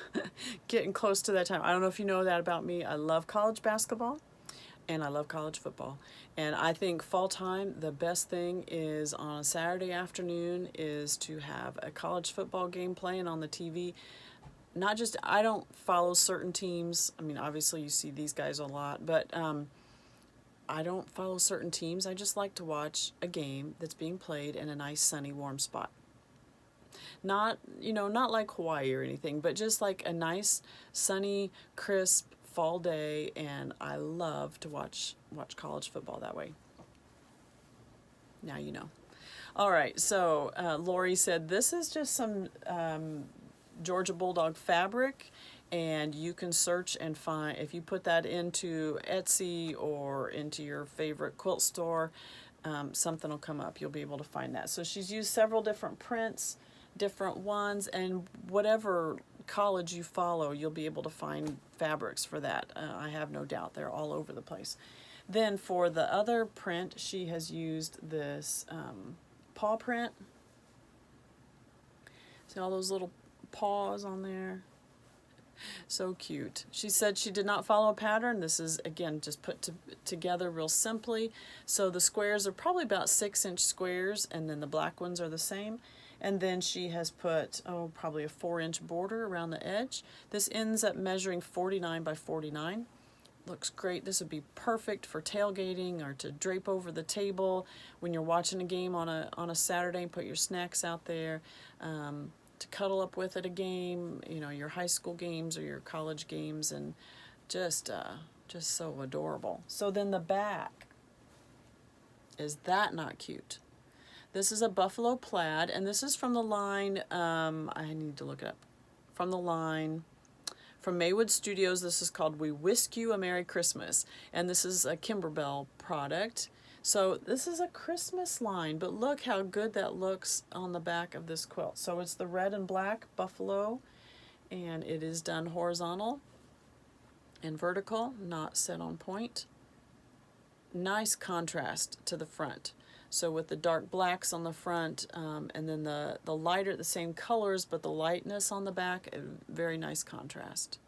Getting close to that time. I don't know if you know that about me. I love college basketball and I love college football. And I think fall time, the best thing is on a Saturday afternoon is to have a college football game playing on the TV. Not just, I don't follow certain teams. I mean, obviously you see these guys a lot, but I don't follow certain teams. I just like to watch a game that's being played in a nice, sunny, warm spot. Not, you know, not like Hawaii or anything, but just like a nice, sunny, crisp fall day, and I love to watch college football that way. Now you know. All right, so Lori said this is just some Georgia Bulldog fabric, and you can search and find, if you put that into Etsy or into your favorite quilt store, something will come up. You'll be able to find that. So she's used several different prints, different ones, and whatever college you follow, you'll be able to find fabrics for that. I have no doubt they're all over the place. Then for the other print, she has used this paw print. See all those little paws on there? So cute. She said she did not follow a pattern. This is, again, just put together real simply. So the squares are probably about 6-inch squares, and then the black ones are the same. And then she has put, probably a 4-inch border around the edge. This ends up measuring 49 by 49. Looks great. This would be perfect for tailgating or to drape over the table when you're watching a game on a Saturday and put your snacks out there. To cuddle up with at a game, you know, your high school games or your college games, and just so adorable. So then the back, is that not cute? This is a buffalo plaid, and this is from the line, I need to look it up, from the line from Maywood Studios. This is called We Whisk You a Merry Christmas, and this is a Kimberbell product. So this is a Christmas line, but look how good that looks on the back of this quilt. So it's the red and black buffalo, and it is done horizontal and vertical, not set on point. Nice contrast to the front. So with the dark blacks on the front, and then the lighter, the same colors, but the lightness on the back, a very nice contrast.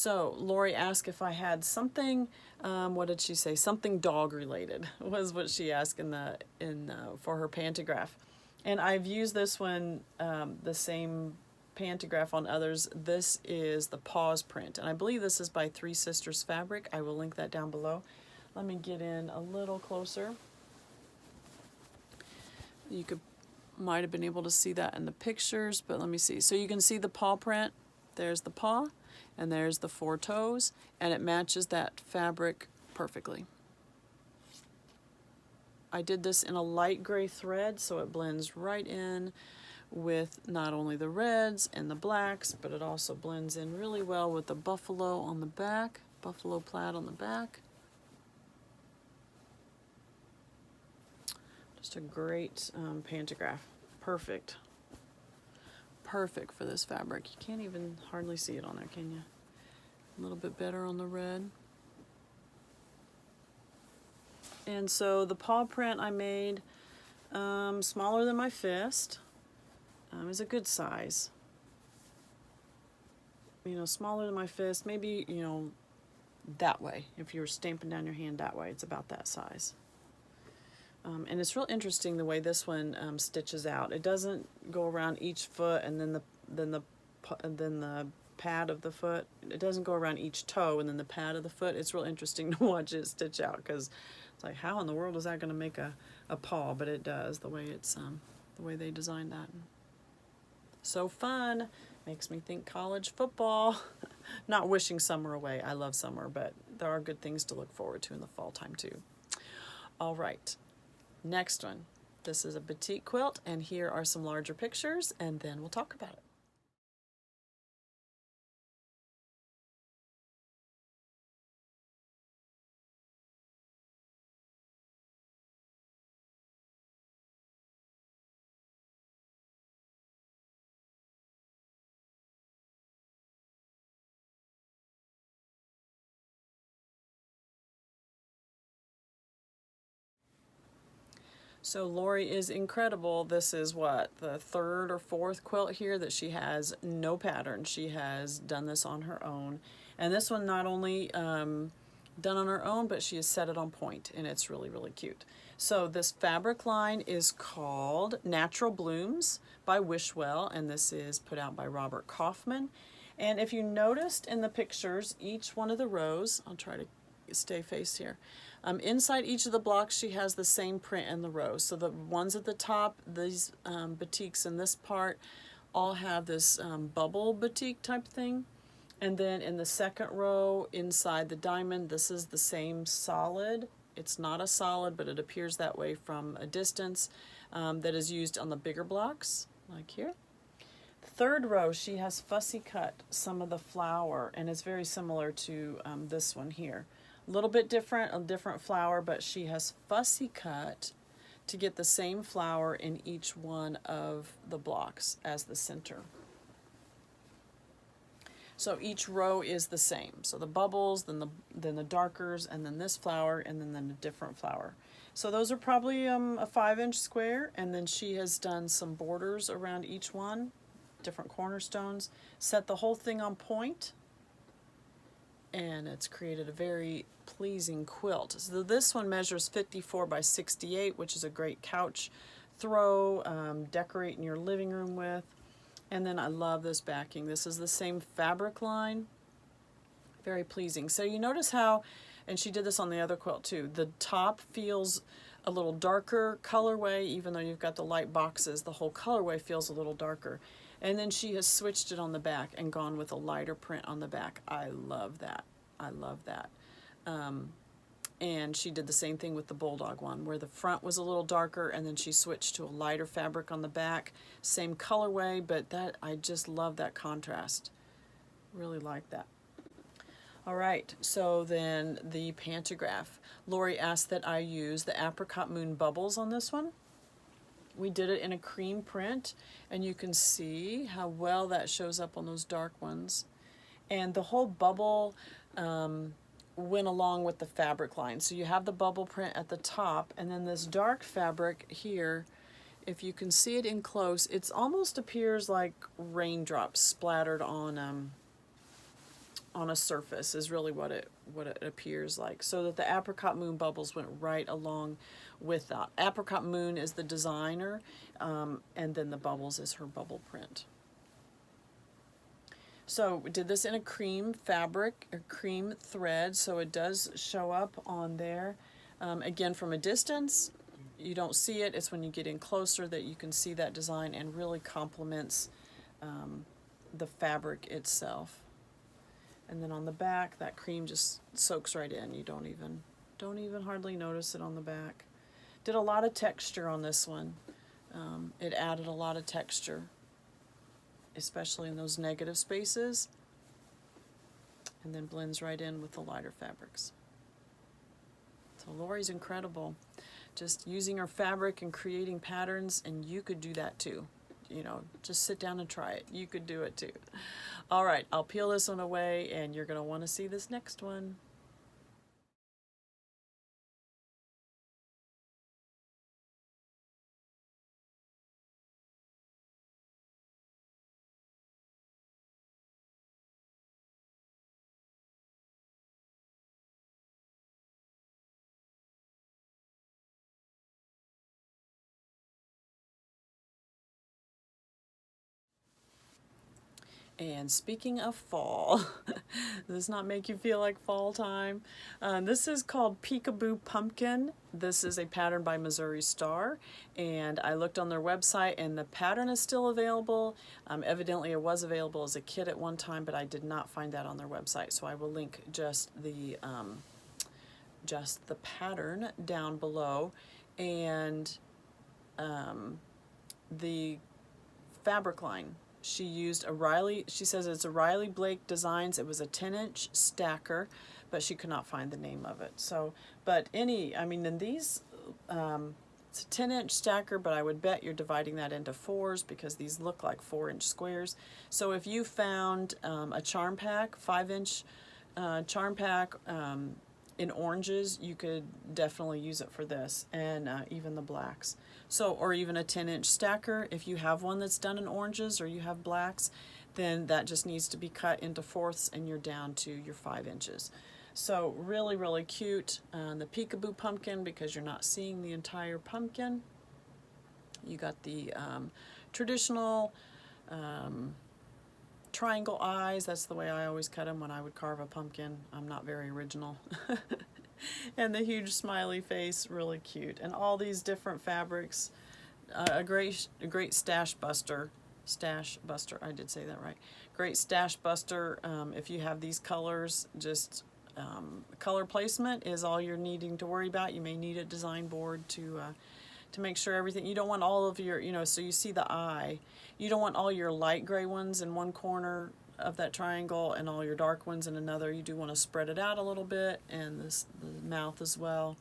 So Lori asked if I had something, what did she say? Something dog related was what she asked for her pantograph. And I've used this one, the same pantograph on others. This is the Paws print, and I believe this is by Three Sisters Fabric. I will link that down below. Let me get in a little closer. You might have been able to see that in the pictures, but let me see. So you can see the paw print. There's the paw, and there's the 4 toes, and it matches that fabric perfectly. I did this in a light gray thread, so it blends right in with not only the reds and the blacks, but it also blends in really well with the buffalo on the back, buffalo plaid on the back. Just a great pantograph. Perfect. Perfect for this fabric. You can't even hardly see it on there, can you? A little bit better on the red. And so the paw print I made smaller than my fist. Is a good size. You know, smaller than my fist. Maybe, you know, that way. If you were stamping down your hand that way, it's about that size. And it's real interesting the way this one stitches out. It doesn't go around each foot and then the pad of the foot. It doesn't go around each toe and then the pad of the foot. It's real interesting to watch it stitch out, because it's like, how in the world is that going to make a paw? But it does, the way it's the way they designed that. So fun. Makes me think college football. Not wishing summer away. I love summer, but there are good things to look forward to in the fall time too. All right. Next one. This is a Batik quilt, and here are some larger pictures, and then we'll talk about it. So Lori is incredible. This is what, the 3rd or 4th quilt here that she has no pattern. She has done this on her own. And this one not only done on her own, but she has set it on point, and it's really, really cute. So this fabric line is called Natural Blooms by Wishwell, and this is put out by Robert Kaufman. And if you noticed in the pictures, each one of the rows, I'll try to stay faced here. Inside each of the blocks, she has the same print in the rows. So the ones at the top, these batiks in this part, all have this bubble batik type thing. And then in the second row, inside the diamond, this is the same solid. It's not a solid, but it appears that way from a distance, that is used on the bigger blocks, like here. Third row, she has fussy cut some of the flower, and it's very similar to this one here. A little bit different, a different flower, but she has fussy cut to get the same flower in each one of the blocks as the center. So each row is the same. So the bubbles, then the darkers, and then this flower, and then a different flower. So those are probably a 5-inch square, and then she has done some borders around each one, different cornerstones, set the whole thing on point, and it's created a very pleasing quilt. So this one measures 54 by 68, which is a great couch throw, decorate in your living room with. And then I love this backing. This is the same fabric line. Very pleasing. So you notice how, and she did this on the other quilt too, the top feels a little darker colorway, even though you've got the light boxes, the whole colorway feels a little darker. And then she has switched it on the back and gone with a lighter print on the back. I love that. I love that. And she did the same thing with the Bulldog one, where the front was a little darker, and then she switched to a lighter fabric on the back. Same colorway, but that, I just love that contrast. Really like that. All right, so then the pantograph. Lori asked that I use the Apricot Moon Bubbles on this one. We did it in a cream print, and you can see how well that shows up on those dark ones. And the whole bubble went along with the fabric line. So you have the bubble print at the top, and then this dark fabric here, if you can see it in close, it almost appears like raindrops splattered on on a surface is really what it appears like. So that the Apricot Moon bubbles went right along with that. Apricot Moon is the designer, and then the bubbles is her bubble print. So we did this in a cream fabric, or cream thread, so it does show up on there. Again, from a distance, you don't see it. It's when you get in closer that you can see that design, and really complements the fabric itself. And then on the back, that cream just soaks right in. You don't even hardly notice it on the back. Did a lot of texture on this one. It added a lot of texture, especially in those negative spaces, and then blends right in with the lighter fabrics. So Lori's incredible, just using her fabric and creating patterns, and you could do that too. You know, just sit down and try it. You could do it too. All right, I'll peel this one away, and you're going to want to see this next one. And speaking of fall, does not make you feel like fall time? This is called Peekaboo Pumpkin. This is a pattern by Missouri Star, and I looked on their website, and the pattern is still available. Evidently it was available as a kit at one time, but I did not find that on their website, so I will link just the pattern down below. And the fabric line, she used a Riley, she says it's a Riley Blake Designs. It was a 10-inch stacker, but she could not find the name of it. So, but I mean, in these, it's a 10-inch stacker, but I would bet you're dividing that into 4s, because these look like 4-inch squares. So if you found a charm pack, 5-inch charm pack, in oranges, you could definitely use it for this, and even the blacks. So, or even a 10-inch stacker, if you have one that's done in oranges or you have blacks, then that just needs to be cut into 4ths, and you're down to your 5 inches. So really, really cute. The Peekaboo pumpkin, because you're not seeing the entire pumpkin. You got the traditional triangle eyes. That's the way I always cut them when I would carve a pumpkin. I'm not very original. And the huge smiley face, really cute. And all these different fabrics. A great stash buster. Stash buster, I did say that right. Great stash buster. If you have these colors, just color placement is all you're needing to worry about. You may need a design board to make sure everything, you don't want all of your, so you see the eye, you don't want all your light gray ones in one corner of that triangle and all your dark ones in another. You do want to spread it out a little bit, and the mouth as well.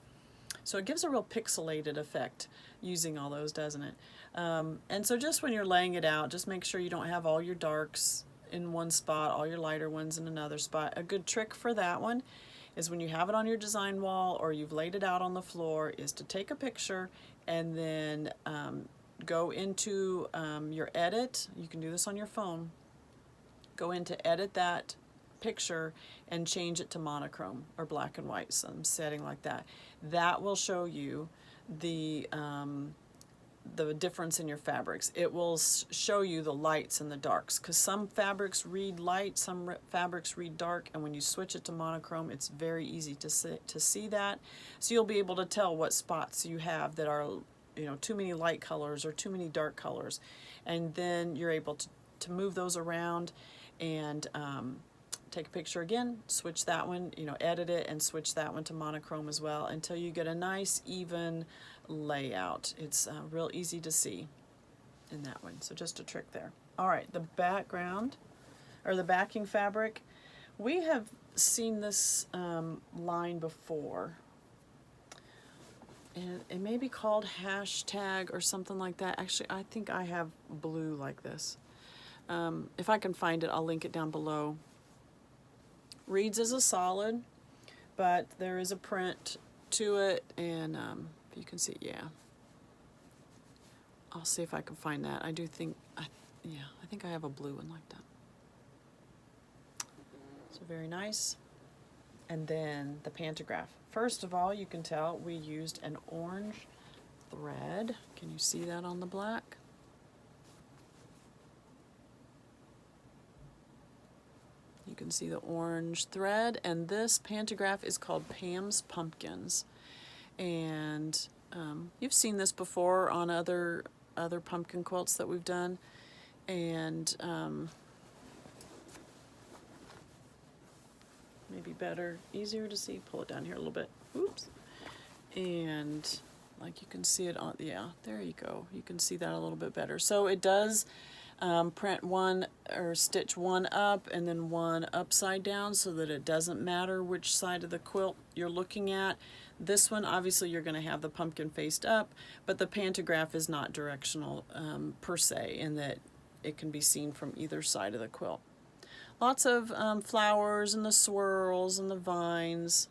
So it gives a real pixelated effect using all those, doesn't it? And so just when you're laying it out, just make sure you don't have all your darks in one spot, all your lighter ones in another spot. A good trick for that one is when you have it on your design wall or you've laid it out on the floor, is to take a picture and then go into your edit. You can do this on your phone. Go into edit that picture and change it to monochrome or black and white, some setting like that. That will show you the difference in your fabrics. It will show you the lights and the darks, because some fabrics read light, some fabrics read dark, and when you switch it to monochrome, it's very easy to see that. So you'll be able to tell what spots you have that are, too many light colors or too many dark colors, and then you're able to move those around and take a picture again, switch that one, edit it and switch that one to monochrome as well, until you get a nice even layout. It's real easy to see in that one. So just a trick there. All right, the background or the backing fabric, we have seen this line before, and it may be called hashtag or something like that. Actually, I think I have blue like this. If I can find it, I'll link it down below. Reads as a solid, but there is a print to it, and if you can see, yeah. I'll see if I can find that. I do think, I think I have a blue one like that. So very nice. And then the pantograph. First of all, you can tell we used an orange thread. Can you see that on the black? You can see the orange thread, and this pantograph is called Pam's Pumpkins. And you've seen this before on other pumpkin quilts that we've done. And maybe better, easier to see. Pull it down here a little bit. Oops. And like you can see it on, yeah, there you go. You can see that a little bit better. So it does print one or stitch one up and then one upside down so that it doesn't matter which side of the quilt you're looking at. This one, obviously, you're going to have the pumpkin faced up, but the pantograph is not directional per se, in that it can be seen from either side of the quilt. Lots of flowers and the swirls and the vines.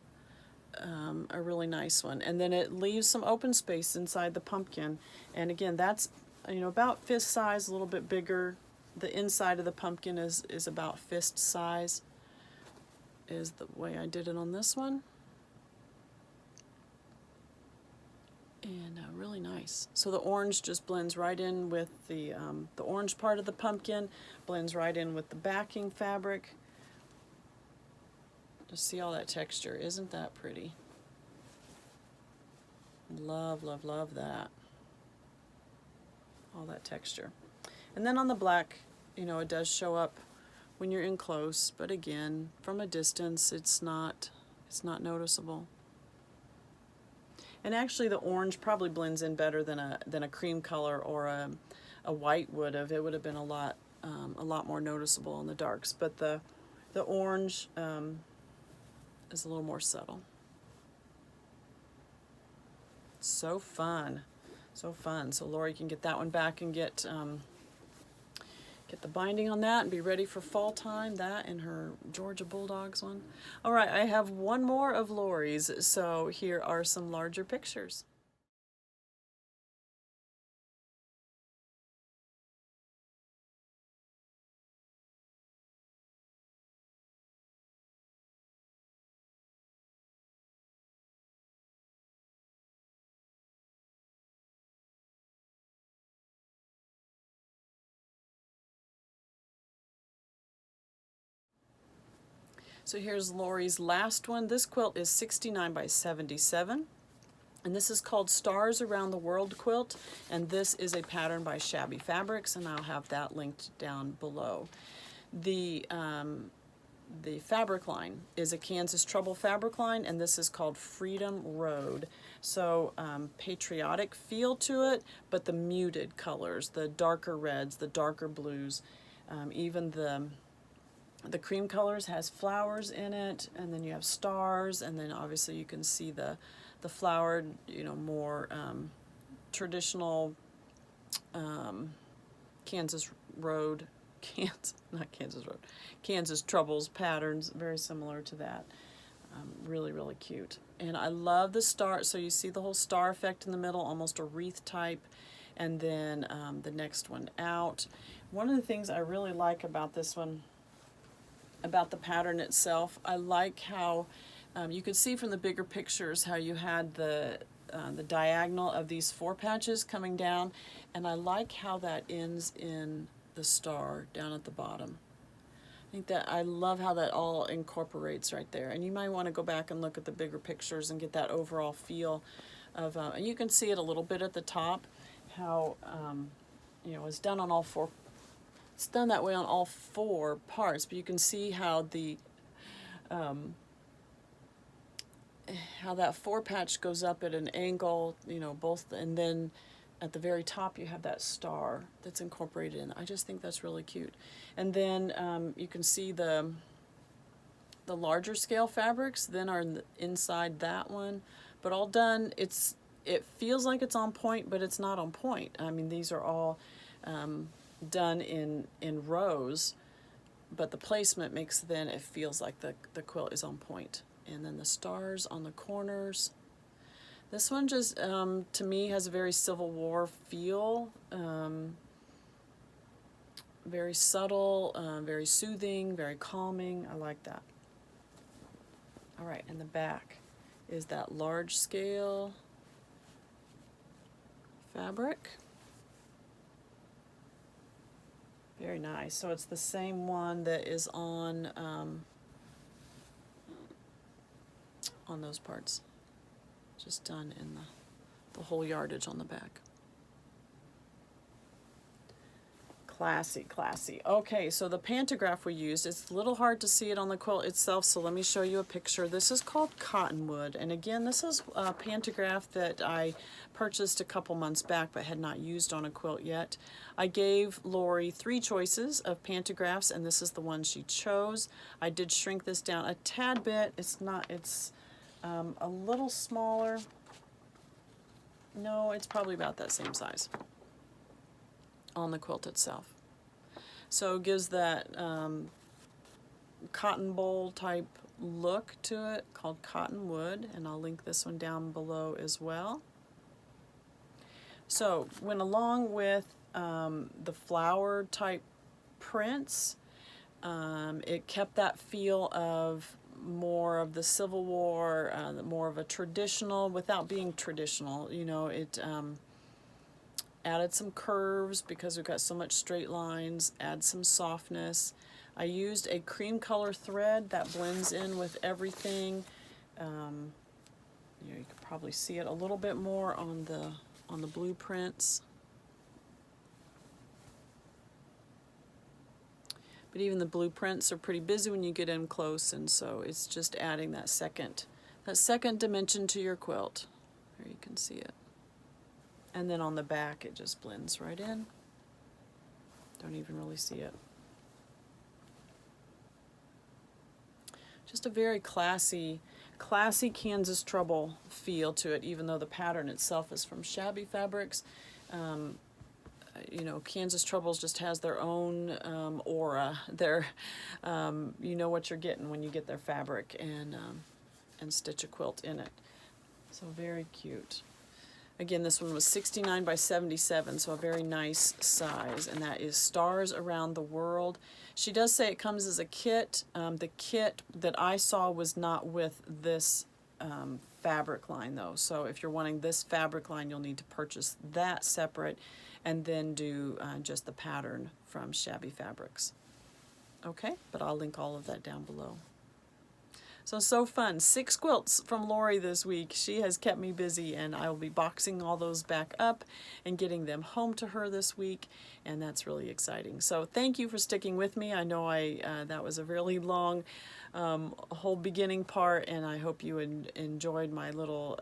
A really nice one. And then it leaves some open space inside the pumpkin. And again, that's, you know, about fist size, a little bit bigger. The inside of the pumpkin is about fist size, is the way I did it on this one. And really nice. So the orange just blends right in with the orange part of the pumpkin, blends right in with the backing fabric. Just see all that texture. Isn't that pretty? Love, love, love that. All that texture. And then on the black, you know, it does show up when you're in close, but again, from a distance, it's not noticeable. And actually, the orange probably blends in better than a cream color or a white would have. It would have been a lot more noticeable in the darks. But the orange is a little more subtle. So fun, so fun. So Lori can get that one back and get the binding on that and be ready for fall time. That and her Georgia Bulldogs one. All right, I have one more of Lori's. So here are some larger pictures. So here's Lori's last one. This quilt is 69 by 77. And this is called Stars Around the World Quilt. And this is a pattern by Shabby Fabrics, and I'll have that linked down below. The fabric line is a Kansas Trouble fabric line, and this is called Freedom Road. So patriotic feel to it, but the muted colors, the darker reds, the darker blues, even the cream colors has flowers in it, and then you have stars, and then obviously you can see the flowered, you know, more traditional Kansas Troubles patterns, very similar to that. Really, really cute. And I love the star, so you see the whole star effect in the middle, almost a wreath type, and then the next one out. One of the things I really like about this one, about the pattern itself, I like how you could see from the bigger pictures how you had the diagonal of these 4 patches coming down, and I like how that ends in the star down at the bottom. I think that I love how that all incorporates right there, and you might want to go back and look at the bigger pictures and get that overall feel of, and you can see it a little bit at the top, how you know, it's done on all 4. It's done that way on all 4 parts, but you can see how the how that 4 patch goes up at an angle, you know, both, and then at the very top you have that star that's incorporated in. I just think that's really cute. And then you can see the larger scale fabrics then are inside that one, but all done. It feels like it's on point, but it's not on point. I mean, these are all done in rows, but the placement makes then it feels like the quilt is on point. And then the stars on the corners. This one just to me has a very Civil War feel, very subtle, very soothing, very calming. I like that. All right, and the back is that large scale fabric. Very nice. So it's the same one that is on those parts. Just done in the whole yardage on the back. Classy, classy. Okay, so the pantograph we used, it's a little hard to see it on the quilt itself, so let me show you a picture. This is called Cottonwood, and again, this is a pantograph that I purchased a couple months back but had not used on a quilt yet. I gave Lori 3 choices of pantographs, and this is the one she chose. I did shrink this down a tad bit. It's a little smaller. No, it's probably about that same size on the quilt itself. So it gives that cotton bowl type look to it, called Cottonwood, and I'll link this one down below as well. So went along with the flower type prints. It kept that feel of more of the Civil War, more of a traditional without being traditional. You know, it added some curves because we've got so much straight lines, add some softness. I used a cream color thread that blends in with everything. You know, you can probably see it a little bit more on the blueprints. But even the blueprints are pretty busy when you get in close, and so it's just adding that second dimension to your quilt. There you can see it. And then on the back it just blends right in. Don't even really see it. Just a very classy Kansas Trouble feel to it, even though the pattern itself is from Shabby Fabrics. You know, Kansas Troubles just has their own aura. You know what you're getting when you get their fabric and stitch a quilt in it. So very cute. Again, this one was 69 by 77, so a very nice size, and that is Stars Around the World. She does say it comes as a kit. The kit that I saw was not with this fabric line, though. So if you're wanting this fabric line, you'll need to purchase that separate and then do just the pattern from Shabby Fabrics. Okay, but I'll link all of that down below. So fun. 6 quilts from Lori this week. She has kept me busy, and I will be boxing all those back up and getting them home to her this week, and that's really exciting. So thank you for sticking with me. I know that was a really long whole beginning part, and I hope you enjoyed my little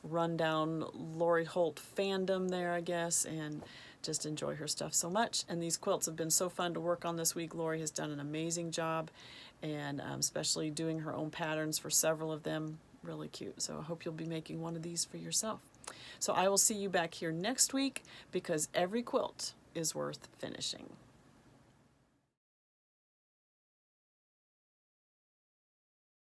rundown Lori Holt fandom there, I guess, and just enjoy her stuff so much. And these quilts have been so fun to work on this week. Lori has done an amazing job, and especially doing her own patterns for several of them. Really cute. So I hope you'll be making one of these for yourself. So I will see you back here next week, because every quilt is worth finishing.